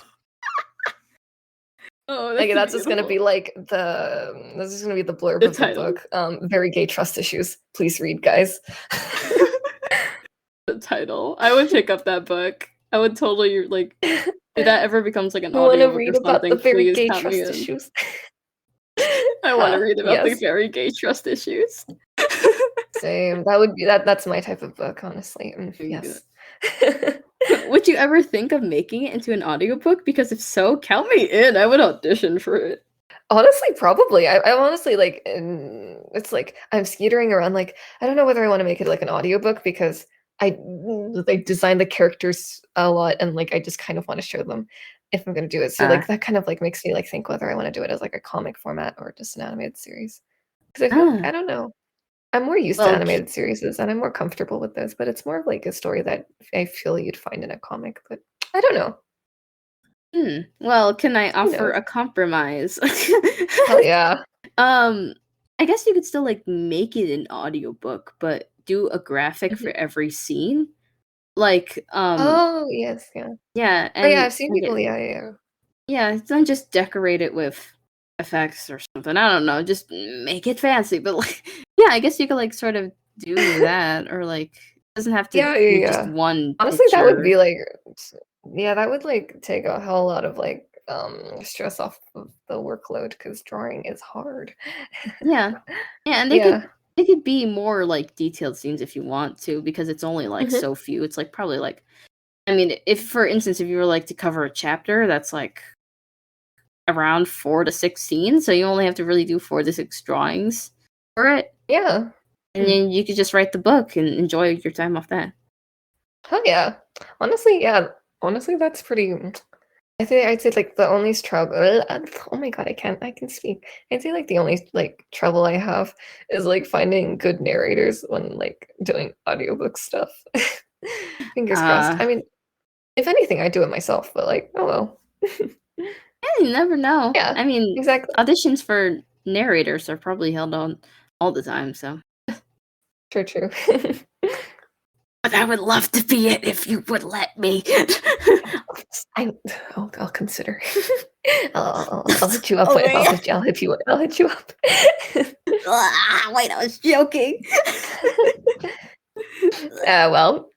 S1: Oh,
S2: that's that's just gonna be like this is gonna be the blurb of the book. Very gay trust issues. Please read, guys.
S1: The title. I would pick up that book. I would totally like if that ever becomes like an
S2: I want to
S1: audiobook
S2: read
S1: or
S2: about
S1: something.
S2: the very
S1: Please
S2: gay
S1: count
S2: trust
S1: me in.
S2: issues.
S1: I want to read about the very gay trust issues.
S2: Same. That would be that's my type of book, honestly. Yes.
S1: Would you ever think of making it into an audiobook? Because if so, count me in. I would audition for it.
S2: Honestly, probably. I honestly like it's like I'm skittering around like I don't know whether I want to make it like an audiobook because I like design the characters a lot, and like I just kind of want to show them if I'm gonna do it. So like
S1: Uh,
S2: that kind of like makes me like think whether I want to do it as like a comic format or just an animated series. Because I feel
S1: ah,
S2: I don't know. I'm more used to
S1: well,
S2: animated series and I'm more comfortable with this, but it's more of like a story that I feel you'd find in a comic, but I don't know.
S1: well, can I
S2: Who
S1: offer
S2: knows?
S1: a compromise?
S2: Hell yeah.
S1: Um, I guess you could still like make it an audiobook, but do a graphic for
S2: Mhm.
S1: every scene. Like,
S2: Oh, yes, yeah.
S1: yeah,
S2: Oh, yeah,
S1: and
S2: I've seen
S1: like
S2: people
S1: it,
S2: yeah, yeah, yeah.
S1: yeah, don't just decorate it with effects or something. I don't know, just make it fancy. But like, yeah, I guess you could like sort of do that, or like, it doesn't have to
S2: Yeah, yeah,
S1: be just
S2: yeah.
S1: one
S2: Honestly, that would
S1: picture.
S2: be like yeah, that would like take a whole lot of like stress off of the workload because drawing is hard.
S1: Yeah, yeah, and
S2: Yeah.
S1: they could be more like detailed scenes if you want to, because it's only like
S2: Mhm.
S1: so few. It's like probably like, I mean, if for instance, if you were like to cover a chapter, that's like around 4 to 6 scenes, so you only have to really do 4 to 6 drawings for it,
S2: Yeah.
S1: and then you could just write the book and enjoy your time off that.
S2: Oh yeah. Honestly, yeah. Honestly, that's pretty I think I'd say like the only trouble oh my God, I can speak. I'd say like the only like trouble I have is like finding good narrators when like doing audiobook stuff. Fingers crossed.
S1: Uh,
S2: I mean, if anything, I do it myself, but like, oh well.
S1: yeah, you never know.
S2: Yeah,
S1: I mean,
S2: exactly.
S1: auditions for narrators are probably held on all the time, so.
S2: True, true.
S1: But I would love to be it if you would let me.
S2: I, I'll consider. I'll hit you up.
S1: Oh my god.
S2: I'll hit you. I'll hit you up.
S1: Ah, wait, I was joking.
S2: Well.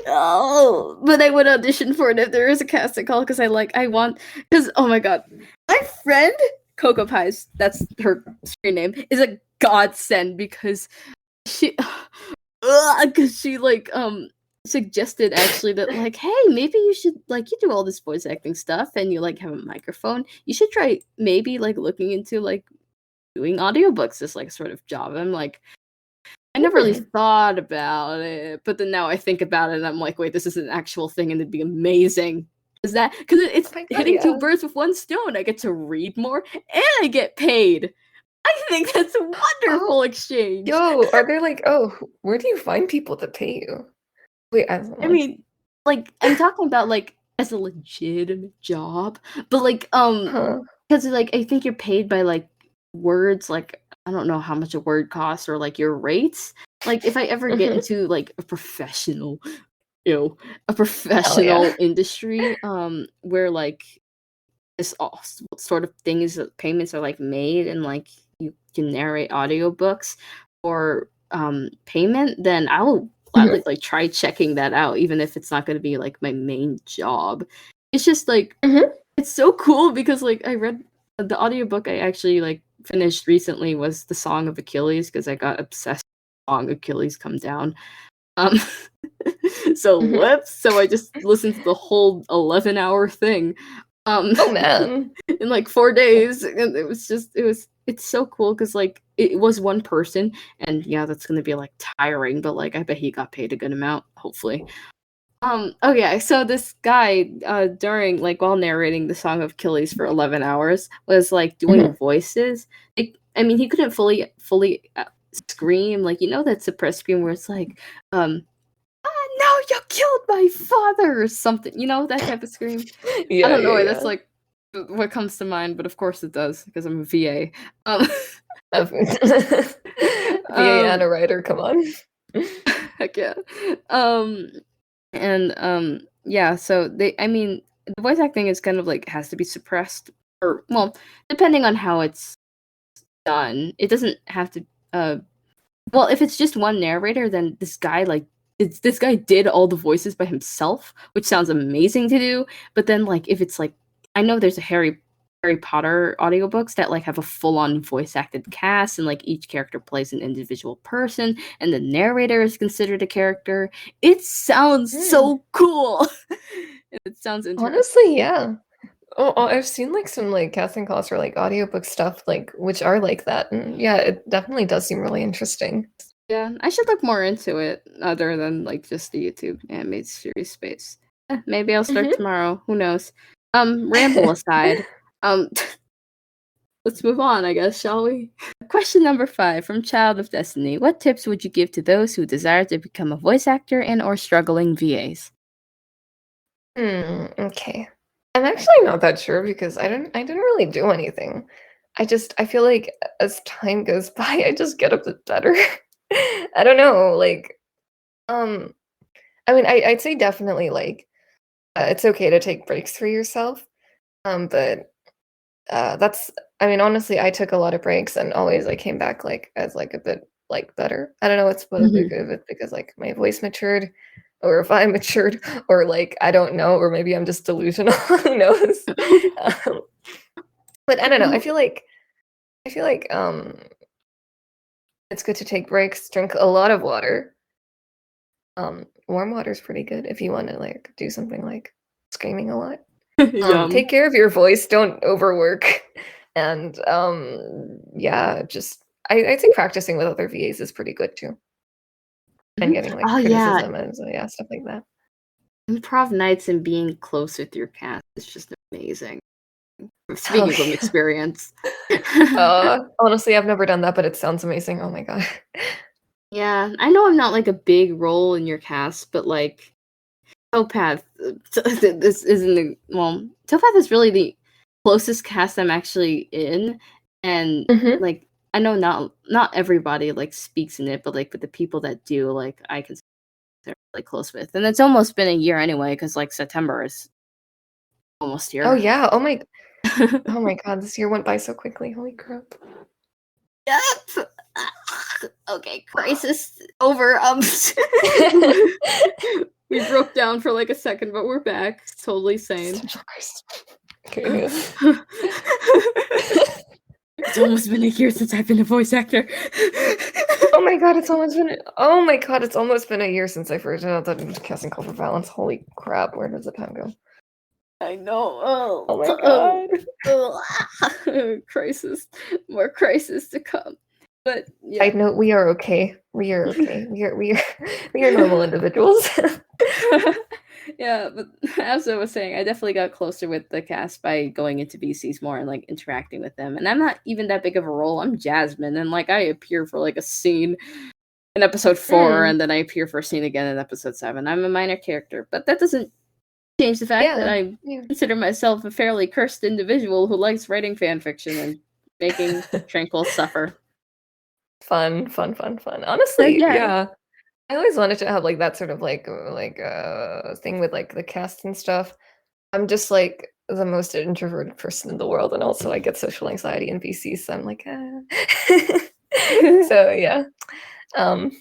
S1: Oh, but I would audition for it if there is a casting call because I want because oh my god, my friend Coco Pies, that's her screen name, is a godsend because she because she like suggested actually that like hey maybe you should like you do all this voice acting stuff and you like have a microphone you should try maybe like looking into like doing audiobooks as like sort of job. I'm like I never really
S2: Hmm.
S1: thought about it, but then now I think about it and I'm like, wait, this is an actual thing and it'd be amazing. Is that because
S2: Oh
S1: it's
S2: my God,
S1: hitting two
S2: yeah.
S1: birds with one stone? I get to read more and I get paid. I think that's a
S2: Oh,
S1: wonderful exchange.
S2: yo, are there like, oh, where do you find people to pay you? Wait, I don't
S1: I
S2: know.
S1: mean, like I'm talking about like as a legitimate job, but like
S2: Huh.
S1: because like I think you're paid by like words. Like I don't know how much a word costs or like your rates. Like if I ever get
S2: Hmm.
S1: into like a professional a
S2: Hell yeah.
S1: professional industry where like this all sort of things payments are like made and like you can narrate audiobooks for payment, then I will
S2: Hmm.
S1: gladly like try checking that out even if it's not going to be like my main job. It's just like
S2: Hmm.
S1: it's so cool because like I read the audiobook I actually like finished recently was the Song of Achilles because I got obsessed with Song Achilles Come Down. um so
S2: Hmm.
S1: whoops. So I just listened to the whole 11-hour thing um
S2: Oh man.
S1: in like 4 days, and it was just it's so cool because like it was one person, and yeah, that's gonna be like tiring, but like I bet he got paid a good amount, hopefully. Okay, so this guy during like while narrating the Song of Achilles for 11 hours was like doing
S2: Hmm.
S1: voices. I mean, he couldn't fully scream, like you know that suppressed scream where it's like no, you killed my father or something. You know that type of scream. I
S2: Yeah,
S1: don't know
S2: yeah,
S1: why that's
S2: yeah.
S1: like what comes to mind, but of course it does because I'm a VA. Um,
S2: VA and
S1: um,
S2: a writer, come on.
S1: heck yeah. Um, and yeah. So I mean, the voice acting is kind of like has to be suppressed, or well, depending on how it's done. It doesn't have to. Well, if it's just one narrator, then this guy did all the voices by himself, which sounds amazing to do. But then like if it's like I know there's a Harry Potter audiobooks that like have a full-on voice acted cast and like each character plays an individual person and the narrator is considered a character. It sounds
S2: Hmm.
S1: so cool. It sounds interesting.
S2: Honestly, yeah. I've seen like some like casting calls for like audiobook stuff, like which are like that, and yeah, it definitely does seem really interesting.
S1: Yeah, I should look more into it other than like just the YouTube animated series space. Maybe I'll start
S2: Mhm.
S1: tomorrow. Who knows? Ramble aside, um, let's move on, I guess, shall we? Question number 5 from Child of Destiny. What tips would you give to those who desire to become a voice actor and or struggling VAs?
S2: Okay. I'm actually not that sure because I didn't really do anything. I feel like as time goes by, I just get a bit better. I don't know, like, um, I mean, I'd say definitely like it's okay to take breaks for yourself. But that's I mean, honestly, I took a lot of breaks and always I came back like as like a bit like better. I don't know what's what
S1: Mhm.
S2: if it's because like my voice matured or if I matured or like I don't know or maybe I'm just delusional. Who knows? Um, but I don't know. I feel like it's good to take breaks, drink a lot of water. Warm water is pretty good if you want to like do something like screaming a lot.
S1: Yum.
S2: Take care of your voice, don't overwork. And yeah, just I'd say practicing with other VAs is pretty good too. And
S1: Mhm.
S2: getting like
S1: Oh yeah,
S2: criticism and so yeah, stuff like that.
S1: improv nights and being close with your cast is just amazing.
S2: Oh
S1: Speaking from
S2: yeah.
S1: experience.
S2: Honestly, I've never done that, but it sounds amazing. Oh my god.
S1: Yeah, I know I'm not like a big role in your cast, but like Towpath, this isn't the well, Towpath is really the closest cast I'm actually in, and
S2: Mhm.
S1: like I know not everybody like speaks in it, but like with the people that do, like I consider really close with, and it's almost been a year anyway, because like September is almost
S2: Oh
S1: here.
S2: yeah. Oh my god, this year went by so quickly. Holy crap.
S1: Yep. Okay, crisis over. We broke down for like a second, but we're back, totally sane.
S2: Essential Christ. Okay.
S1: It's almost been a year since I've been a voice actor.
S2: Oh my god, it's almost been a year since I first did that casting call for Valence. Holy crap, where does the time go?
S1: I know.
S2: Oh my
S1: Oh,
S2: god.
S1: crisis, more crisis to come. But yeah.
S2: Side note, we are okay. We are okay. We are we are normal individuals.
S1: Yeah, but as I was saying, I definitely got closer with the cast by going into VCs more and like interacting with them. And I'm not even that big of a role. I'm Jasmine, and like I appear for like a scene in episode 4,
S2: Mm,
S1: and then I appear for a scene again in episode 7. I'm a minor character, but that doesn't change the fact that
S2: yeah.
S1: I
S2: Yeah.
S1: consider myself a fairly cursed individual who likes writing fan fiction and making Tranquil suffer.
S2: Fun, fun, fun, fun.
S1: But
S2: Honestly,
S1: yeah.
S2: yeah. I always wanted to have like that sort of thing with like the cast and stuff. I'm just like the most introverted person in the world, and also I get social anxiety in VC, so I'm like, so yeah. Um,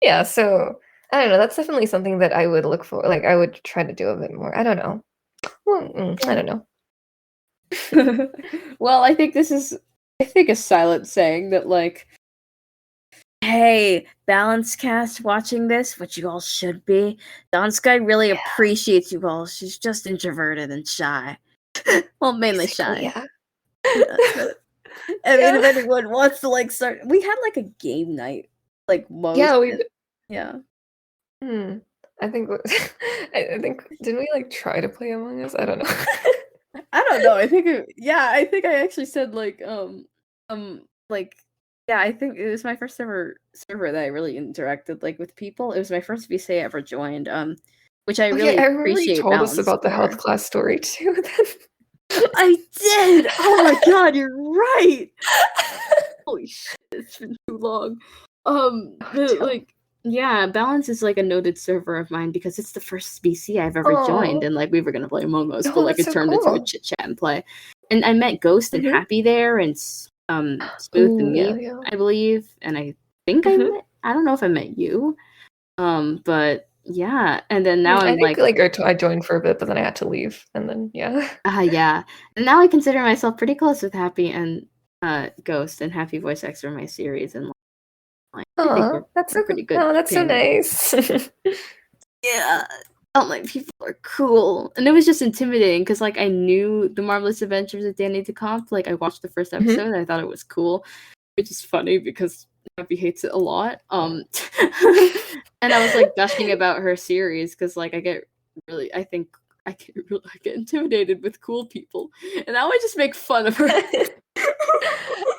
S2: yeah, so I don't know. That's definitely something that I would look for. Like, I would try to do a bit more. I don't know. Well, I
S1: Yeah.
S2: don't know.
S1: Well, I think this is a silent saying that like, hey, Balance Cast watching this, which you all should be. Dawnsky really
S2: Yeah,
S1: appreciates you all. She's just introverted and shy. Well, mainly
S2: basically,
S1: shy.
S2: yeah.
S1: But I mean,
S2: Yeah.
S1: if anyone wants to like start, we had like a game night, like most.
S2: Yeah, we
S1: Yeah.
S2: hmm. I think I think didn't we like try to play Among Us? I don't know.
S1: I don't know. I think yeah, I think I actually said like yeah, I think it was my first ever server that I really interacted like with people. It was my first VC I ever joined, which I
S2: Oh yeah,
S1: really
S2: I remember you
S1: appreciate
S2: told us
S1: balance
S2: about the health
S1: for.
S2: class story too.
S1: I did. Oh my god, you're right. Holy shit, it's been too long.
S2: Oh,
S1: But
S2: tell me.
S1: like, yeah, Balance is like a noted server of mine because it's the first BC I've ever joined,
S2: Oh,
S1: and like we were gonna play Among Us, but
S2: oh,
S1: like
S2: that's
S1: it
S2: so
S1: turned into a
S2: cool.
S1: chit chat and play. And I met Ghost and
S2: Mhm.
S1: Happy there, and Smooth and
S2: Ooh, yeah,
S1: me,
S2: yeah.
S1: I believe, and I think
S2: Mhm.
S1: I don't know if I met you, but yeah, and then now
S2: I
S1: I'm
S2: think
S1: like,
S2: like I joined for a bit, but then I had to leave, and then yeah.
S1: yeah, and now I consider myself pretty close with Happy and Ghost, and Happy voice acts for my series, and like, I think
S2: Aw, that's
S1: we're
S2: so
S1: pretty good
S2: oh, that's so
S1: companions.
S2: nice.
S1: Yeah. Oh, like people are cool, and it was just intimidating because like I knew the Marvelous Adventures of Danny DeCamp. Like I watched the first
S2: Mhm.
S1: episode, and I thought it was cool, which is funny because Abby hates it a lot. And I was like gushing about her series because like I get intimidated with cool people, and now I just make fun of her.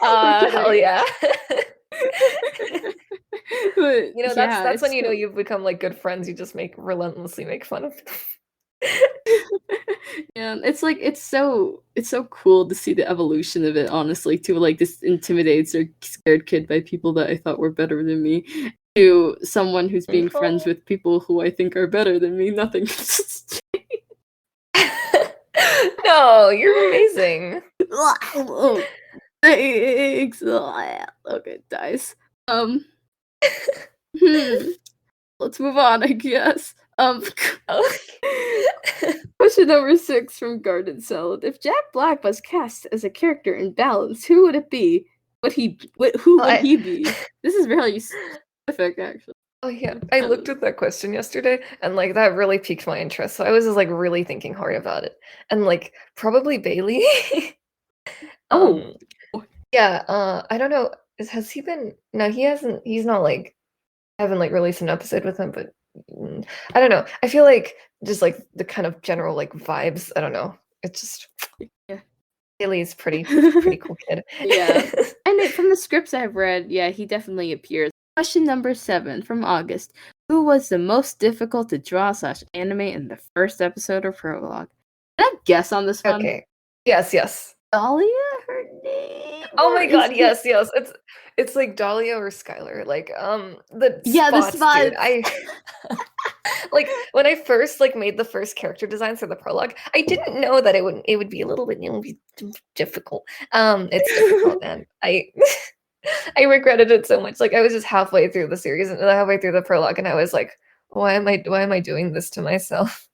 S2: Hell yeah.
S1: But
S2: You know,
S1: yeah,
S2: that's when
S1: it's
S2: you know you've become like good friends. You just relentlessly make fun of them.
S1: yeah, it's so cool to see the evolution of it, honestly, to like this intimidated or scared kid by people that I thought were better than me, to someone who's being friends with people who I think are better than me. Nothing.
S2: No, you're amazing.
S1: Oh, thanks. Okay, dice. Let's move on, I guess. Question number 6 from Garden Salad. If Jack Black was cast as a character in Balance, who would it be? Who would he be? This is really specific, actually.
S2: Oh yeah, I looked at that question yesterday, and like that really piqued my interest. So I was just like really thinking hard about it, and like probably Bailey.
S1: Oh,
S2: Yeah. I don't know. Has he been? No, he hasn't. He's not like. I haven't like released an episode with him, but I don't know. I feel like just like the kind of general like vibes. I don't know. It's just
S1: yeah.
S2: Bailey's pretty cool kid.
S1: Yeah, and from the scripts I've read, yeah, he definitely appears. Question number 7 from August. Who was the most difficult to draw / animate in the first episode or prologue? Can I guess on this one?
S2: Okay. Yes.
S1: Dahlia, her name.
S2: Oh my god, yes. It's like Dahlia or Skylar. Like the spots, dude. I like when I first like made the first character designs for the prologue, I didn't know that it would be a little bit difficult. It's difficult, and I I regretted it so much. Like I was just halfway through the series and halfway through the prologue, and I was like, why am I doing this to myself?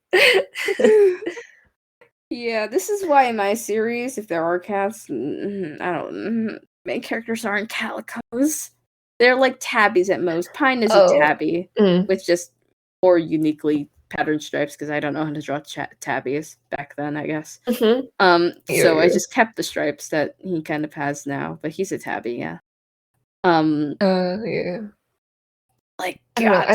S1: Yeah, this is why in my series, if there are cats, main characters aren't calicos. They're like tabbies at most. Pine is a tabby with just more uniquely patterned stripes because I don't know how to draw tabbies back then, I guess. So I just kept the stripes that he kind of has now, but he's a tabby, yeah.
S2: Yeah.
S1: Like,
S2: God,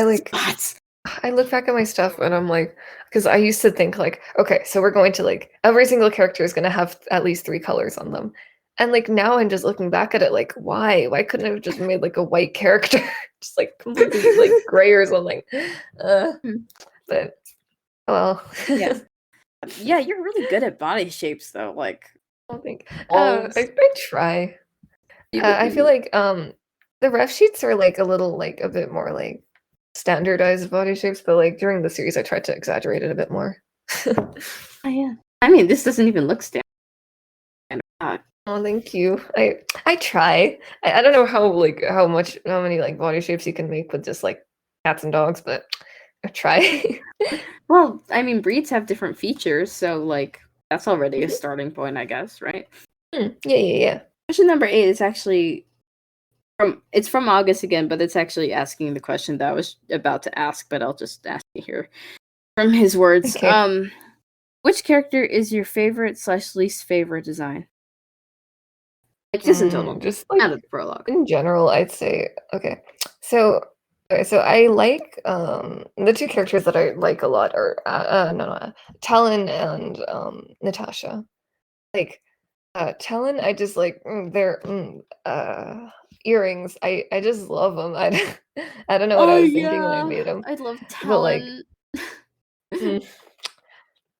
S2: I look back at my stuff and I'm like, because I used to think like, okay, so we're going to like every single character is going to have at least 3 colors on them, and like now I'm just looking back at it like, why couldn't I have just made like a white character, just like completely like gray or something? But well,
S1: yeah, you're really good at body shapes though. Like,
S2: I think I try. I feel like the ref sheets are like a little like a bit more like standardized body shapes, but like during the series I tried to exaggerate it a bit more.
S1: Oh yeah. I mean, this doesn't even look standard.
S2: Oh, thank you. I try. I don't know how many like body shapes you can make with just like cats and dogs, but I try.
S1: Well, I mean, breeds have different features, so like that's already a starting point, I guess, right?
S2: Yeah.
S1: Question number 8 is actually from August again, but it's actually asking the question that I was about to ask, but I'll just ask you here from his words. Okay. Which character is your favorite / least favorite design? Like just in total,
S2: just like
S1: out of the prologue.
S2: In general, I'd say okay. So I like the 2 characters that I like a lot are Talon and Natasha. Like Talon, I just like their earrings. I just love them. I don't know what I was thinking when I made them.
S1: I love Talon.
S2: But like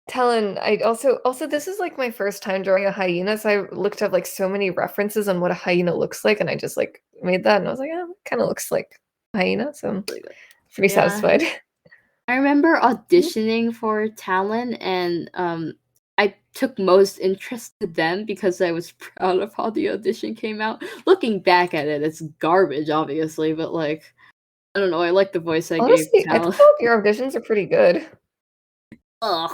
S2: Talon, I also this is like my first time drawing a hyena, so I looked up like so many references on what a hyena looks like, and I just like made that, and I was like, it kind of looks like a hyena, so I'm pretty satisfied.
S1: I remember auditioning for Talon, and I took most interest to them because I was proud of how the audition came out. Looking back at it, it's garbage, obviously, but like, I don't know, I like the voice I gave Talon.
S2: I thought your auditions are pretty good.
S1: Ugh.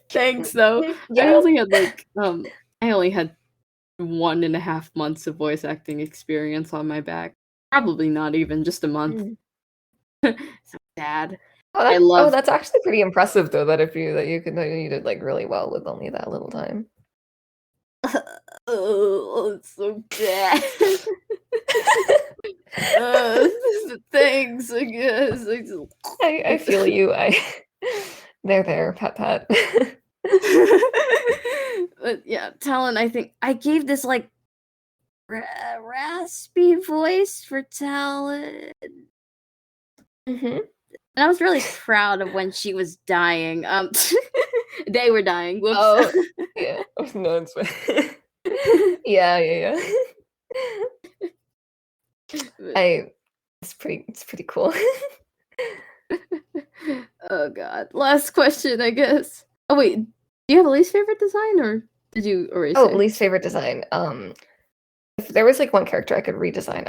S1: Thanks, though. Yeah. I only had 1.5 months of voice acting experience on my back. Probably not even just a month. So sad.
S2: That's actually pretty impressive, though. You did like really well with only that little time.
S1: Oh, it's so bad. Thanks, I guess.
S2: I feel you. There, pat.
S1: But yeah, Talon, I think I gave this like raspy voice for Talon.
S2: Mm-hmm.
S1: And I was really proud of when she was dying. They were dying. Whoops.
S2: Oh, yeah. Oh, no, it's fine. Yeah. It's pretty cool.
S1: Oh god. Last question, I guess. Oh wait, do you have a least favorite design, or did you erase
S2: Oh,
S1: it?
S2: least favorite design. If there was like one character I could redesign,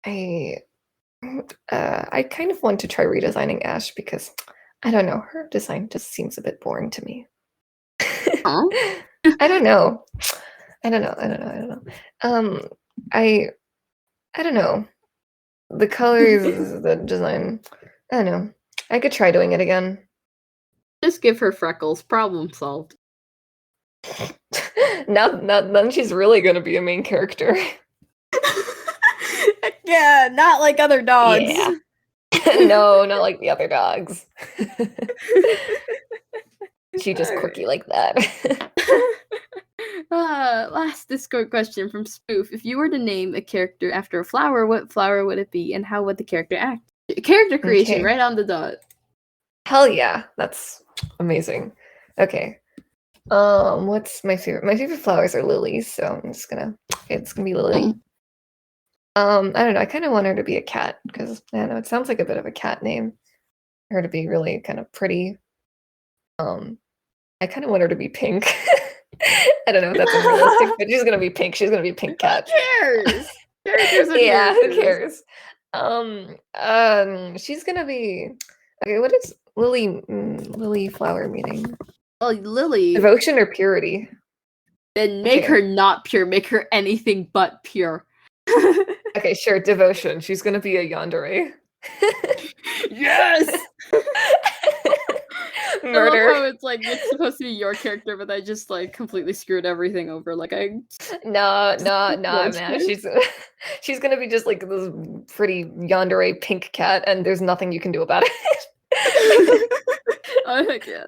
S2: I kind of want to try redesigning Ash because I don't know, her design just seems a bit boring to me.
S1: Huh?
S2: I don't know. I don't know. The colors, the design. I don't know. I could try doing it again.
S1: Just give her freckles. Problem solved.
S2: Now, then she's really gonna be a main character.
S1: Yeah, not like other dogs.
S2: Yeah. No, not like the other dogs. She just quirky like that.
S1: Last Discord question from Spoof. If you were to name a character after a flower, what flower would it be, and how would the character act? Character creation,
S2: Okay.
S1: right on the dot.
S2: Hell yeah, that's amazing. Okay. What's my favorite? My favorite flowers are lilies, so it's gonna be Lily. I don't know. I kind of want her to be a cat because I don't know. It sounds like a bit of a cat name. Her to be really kind of pretty. I kind of want her to be pink. I don't know if that's unrealistic, but she's gonna be pink. She's gonna be a pink cat.
S1: Who cares?
S2: Yeah, who cares? She's gonna be okay. What is lily flower meaning?
S1: Well, Lily.
S2: Devotion or purity?
S1: Then make her not pure. Make her anything but pure.
S2: Okay, sure. Devotion. She's gonna be a yandere.
S1: Yes.
S2: Murder.
S1: I love how it's like it's supposed to be your character, but I just like completely screwed everything over. Like
S2: No, man. She's gonna be just like this pretty yandere pink cat, and there's nothing you can do about it.
S1: Oh heck yeah.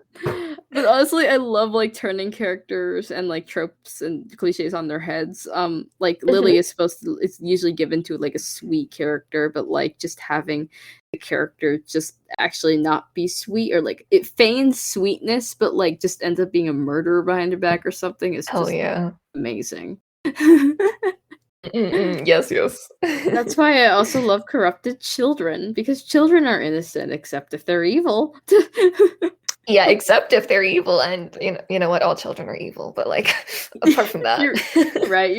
S1: But honestly, I love like turning characters and like tropes and cliches on their heads. Like Lily is it's usually given to like a sweet character, but like just having the character just actually not be sweet, or like it feigns sweetness, but like just ends up being a murderer behind her back or something is just amazing.
S2: Yes.
S1: That's why I also love corrupted children, because children are innocent except if they're evil.
S2: Yeah, except if they're evil, and you know what? All children are evil, but like apart from that,
S1: you're right.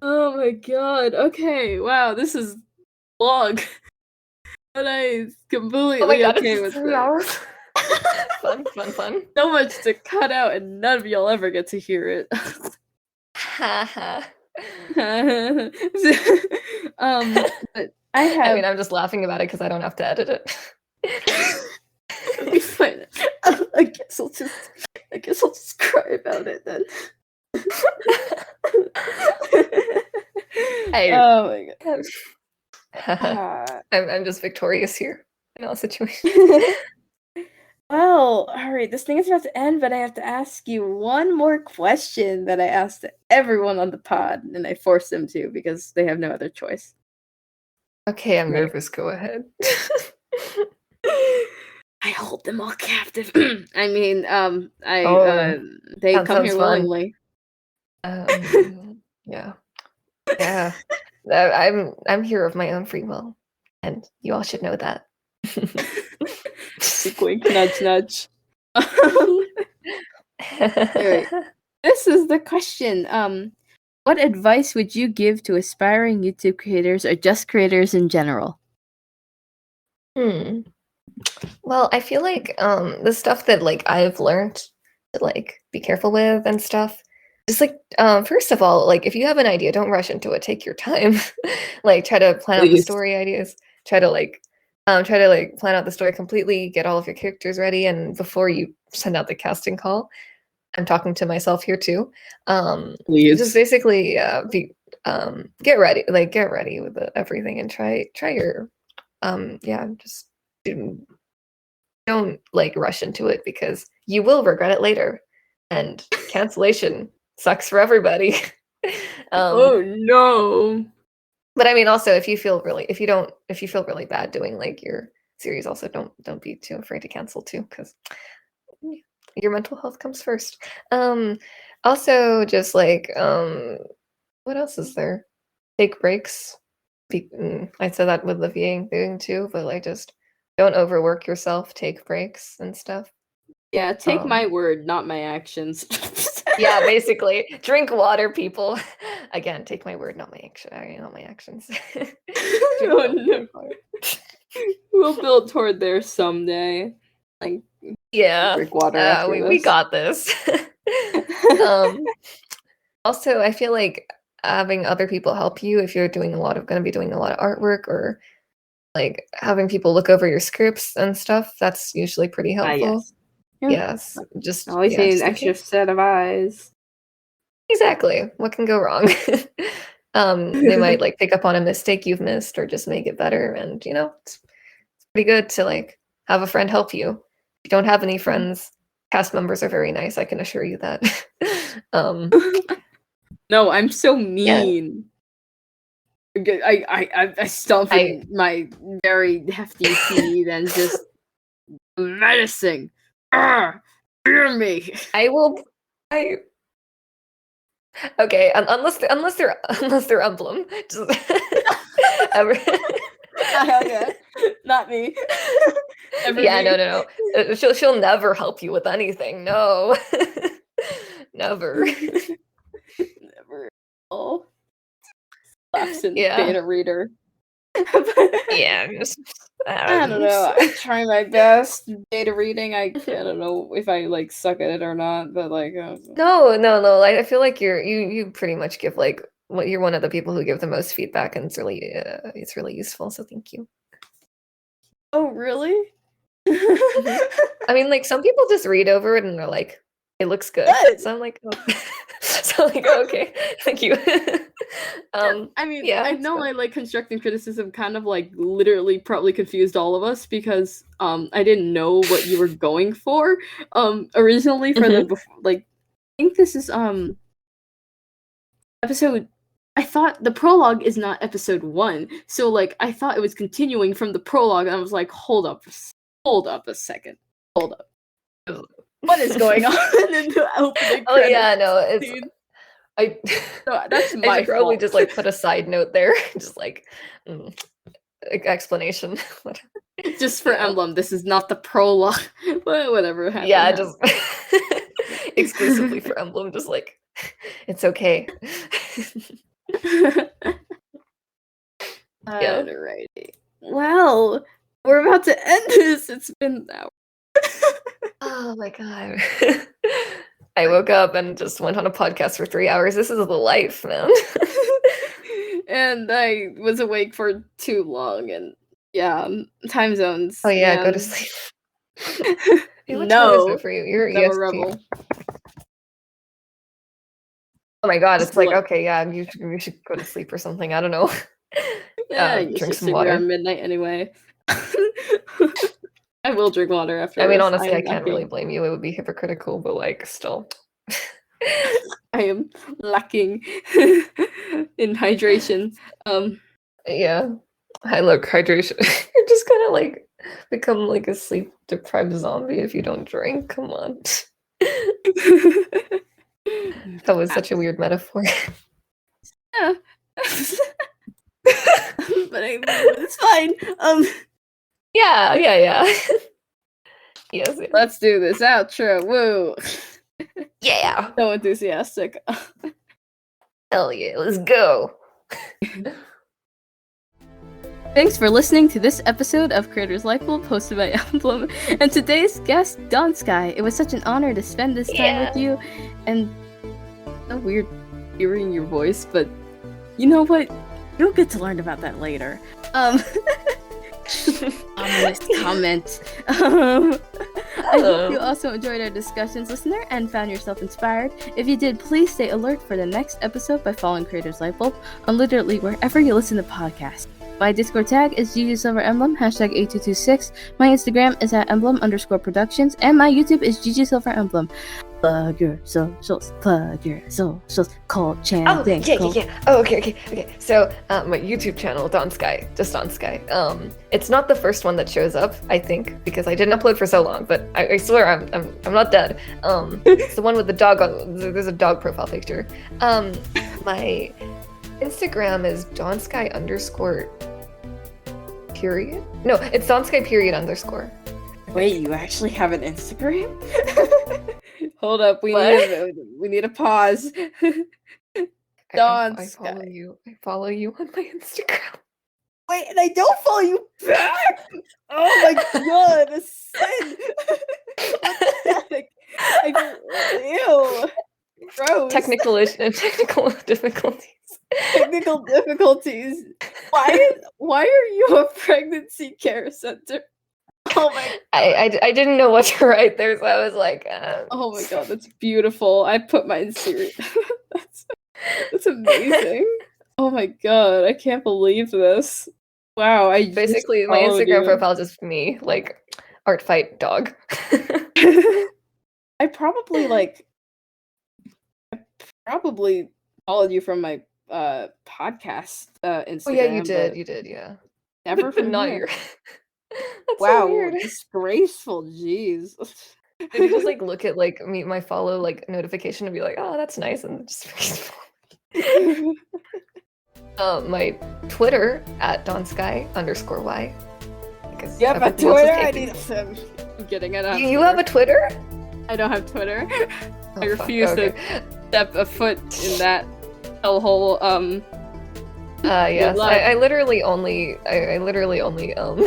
S1: Oh my god. Okay, wow, this is long, but I completely okay with
S2: 3 hours. Fun.
S1: So much to cut out, and none of y'all ever get to hear it. But I
S2: mean, I'm just laughing about it because I don't have to edit it.
S1: It'll be fine. I guess I'll just cry about it then. Oh my god.
S2: I'm just victorious here in all situations.
S1: Well, alright, this thing is about to end, but I have to ask you one more question that I asked everyone on the pod, and I forced them to because they have no other choice.
S2: Okay, I'm nervous. Go ahead.
S1: I hold them all captive. I mean, they come here willingly.
S2: Yeah. I'm here of my own free will, and you all should know that.
S1: Wink, nudge. Anyway, this is the question. What advice would you give to aspiring YouTube creators or just creators in general?
S2: Well, I feel like the stuff that like I've learned to like be careful with and stuff. Just like first of all, like if you have an idea, don't rush into it. Take your time. Like try to plan out the story ideas. Try to like Try to like plan out the story completely, get all of your characters ready, and before you send out the casting call, I'm talking to myself here too. Just basically get ready with everything and try your just don't like rush into it because you will regret it later, and cancellation sucks for everybody.
S3: Oh no.
S2: But I mean, also, if you feel really bad doing like your series, also don't be too afraid to cancel too, because your mental health comes first. Also, just like what else is there? Take breaks. I said that with the VA doing too, but like just don't overwork yourself. Take breaks and stuff.
S3: Yeah, take my word, not my actions.
S2: Yeah, basically, drink water, people. Again, take my word, not my actions.
S3: Oh no. We'll build toward there someday. Like,
S2: yeah,
S3: drink water after
S2: we
S3: this.
S2: got this. Also, I feel like having other people help you if you're going to be doing a lot of artwork, or like having people look over your scripts and stuff, that's usually pretty helpful.
S3: Yes. Yeah.
S2: Yes, just
S3: always need
S2: just
S3: an
S2: in
S3: extra
S2: case.
S3: set of eyes.
S2: Exactly. What can go wrong? They might like pick up on a mistake you've missed or just make it better, and it's pretty good to like have a friend help you. If you don't have any friends, cast members are very nice, I can assure you that.
S3: No, I'm so mean. I stomp in my very hefty feet and just menacing. Hear me.
S2: Okay, unless they're emblem. Just
S3: Okay. Not me.
S2: Yeah, no. She'll never help you with anything. No. Never.
S3: Never. Oh. Laughs in
S2: Yeah.
S3: beta reader.
S2: Yeah,
S3: I don't know. I try my best. Data reading, I don't know if I like suck at it or not, but like
S2: No. I feel like you pretty much give like you're one of the people who give the most feedback, and it's really useful. So thank you.
S3: Oh really?
S2: I mean, like some people just read over it and they're like, "It looks good." So I'm like, okay, thank you.
S3: I mean,
S2: yeah,
S3: I know I like constructive criticism kind of like literally probably confused all of us because I didn't know what you were going for originally for the like I think this is episode. I thought the prologue is not episode 1, so like I thought it was continuing from the prologue, and I was like, hold up a second, hold up, what is going on in the opening?
S2: Oh yeah, no, it's
S3: scene?
S2: so
S3: that's my
S2: I should probably
S3: fault.
S2: just like put a side note there, just like explanation.
S3: Just for emblem, this is not the prologue. Whatever happened.
S2: Yeah, just exclusively for emblem, just like it's okay. Yeah.
S3: Alrighty. Well, we're about to end this. It's been an hour.
S2: Oh my god. I woke up and just went on a podcast for 3 hours. This is the life, man.
S3: And I was awake for too long, and yeah, time zones.
S2: Oh yeah,
S3: man.
S2: go to sleep. Hey, what time is
S3: No,
S2: it for you? You're
S3: I'm a
S2: EST.
S3: rebel.
S2: Oh my god, it's
S3: Just
S2: like
S3: look.
S2: okay, yeah, you should go to sleep or something. I don't know.
S3: Yeah,
S2: Drink some water.
S3: Around midnight anyway. I will drink water after.
S2: I mean,
S3: this.
S2: honestly, I can't really blame you. It would be hypocritical, but like, still.
S3: I am lacking in hydration.
S2: Yeah. Look, hydration. You're just gonna like become like a sleep deprived zombie if you don't drink. Come on. That was such a weird metaphor.
S3: Yeah. But it's fine.
S2: Yeah. Yes.
S3: Let's do this outro. Woo.
S2: Yeah.
S3: So enthusiastic.
S2: Hell yeah. Let's go.
S1: Thanks for listening to this episode of Creators Lightbulb, hosted by Emblem, and today's guest, Dawnsky. It was such an honor to spend this time with you, and so weird hearing your voice, but you know what? You'll get to learn about that later. Ominous comment. I hope you also enjoyed our discussions, listener, and found yourself inspired. If you did, please stay alert for the next episode by following Creators Lightbulb on literally wherever you listen to podcasts. My Discord tag is GGSilverEmblem, #8226. My Instagram is @emblem_productions, and my YouTube is GGSilverEmblem. Plug your socials, cold chanting.
S2: Yeah. Oh, okay. So, my YouTube channel, Dawnsky, just Dawnsky. It's not the first one that shows up, I think, because I didn't upload for so long. But I swear I'm not dead. It's the one with the dog on. There's a dog profile picture. My Instagram is Dawnsky_. Period? No, it's Dawnsky _.
S3: Wait, you actually have an Instagram? Hold up, we need a pause.
S2: I follow you on my Instagram.
S3: Wait, and I don't follow you back. Oh my god, a sin. Ew. Gross.
S2: Technical difficulties.
S3: Technical difficulties. Why are you a pregnancy care center? Oh my god.
S2: I didn't know what to write there, so I was like,
S3: oh my god, that's beautiful. I put mine serious. that's amazing. Oh my god, I can't believe this. Wow, I
S2: basically my Instagram profile is just me, like art fight dog.
S3: I probably followed you from my podcast Instagram.
S2: Oh yeah, you did, yeah.
S3: Never from
S2: not
S3: here.
S2: your That's
S3: wow,
S2: so weird.
S3: Disgraceful, jeez.
S2: Did you just like look at like my follow like notification and be like, oh, that's nice, and just my Twitter @Dawnsky_Y.
S3: Yep, at Twitter. I'm getting it up.
S2: You have a Twitter?
S3: I don't have Twitter.
S2: Oh,
S3: I refuse to step a foot in that hellhole.
S2: Yes. I literally only I literally only have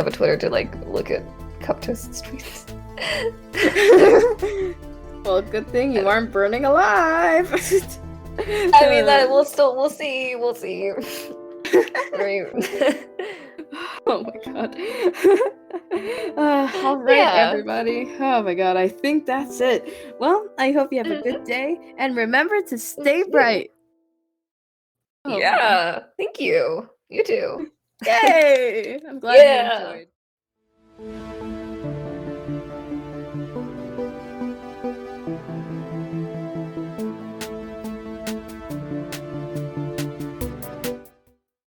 S2: a Twitter to like look at Cup Toast's tweets.
S3: Well, good thing you aren't burning alive.
S2: I mean, that we'll see. Right.
S3: Oh my god. All right, everybody. Oh my god, I think that's it.
S1: Well, I hope you have a good day, and remember to stay bright.
S2: Oh, yeah, thank you. You too.
S1: Yay! I'm glad you enjoyed.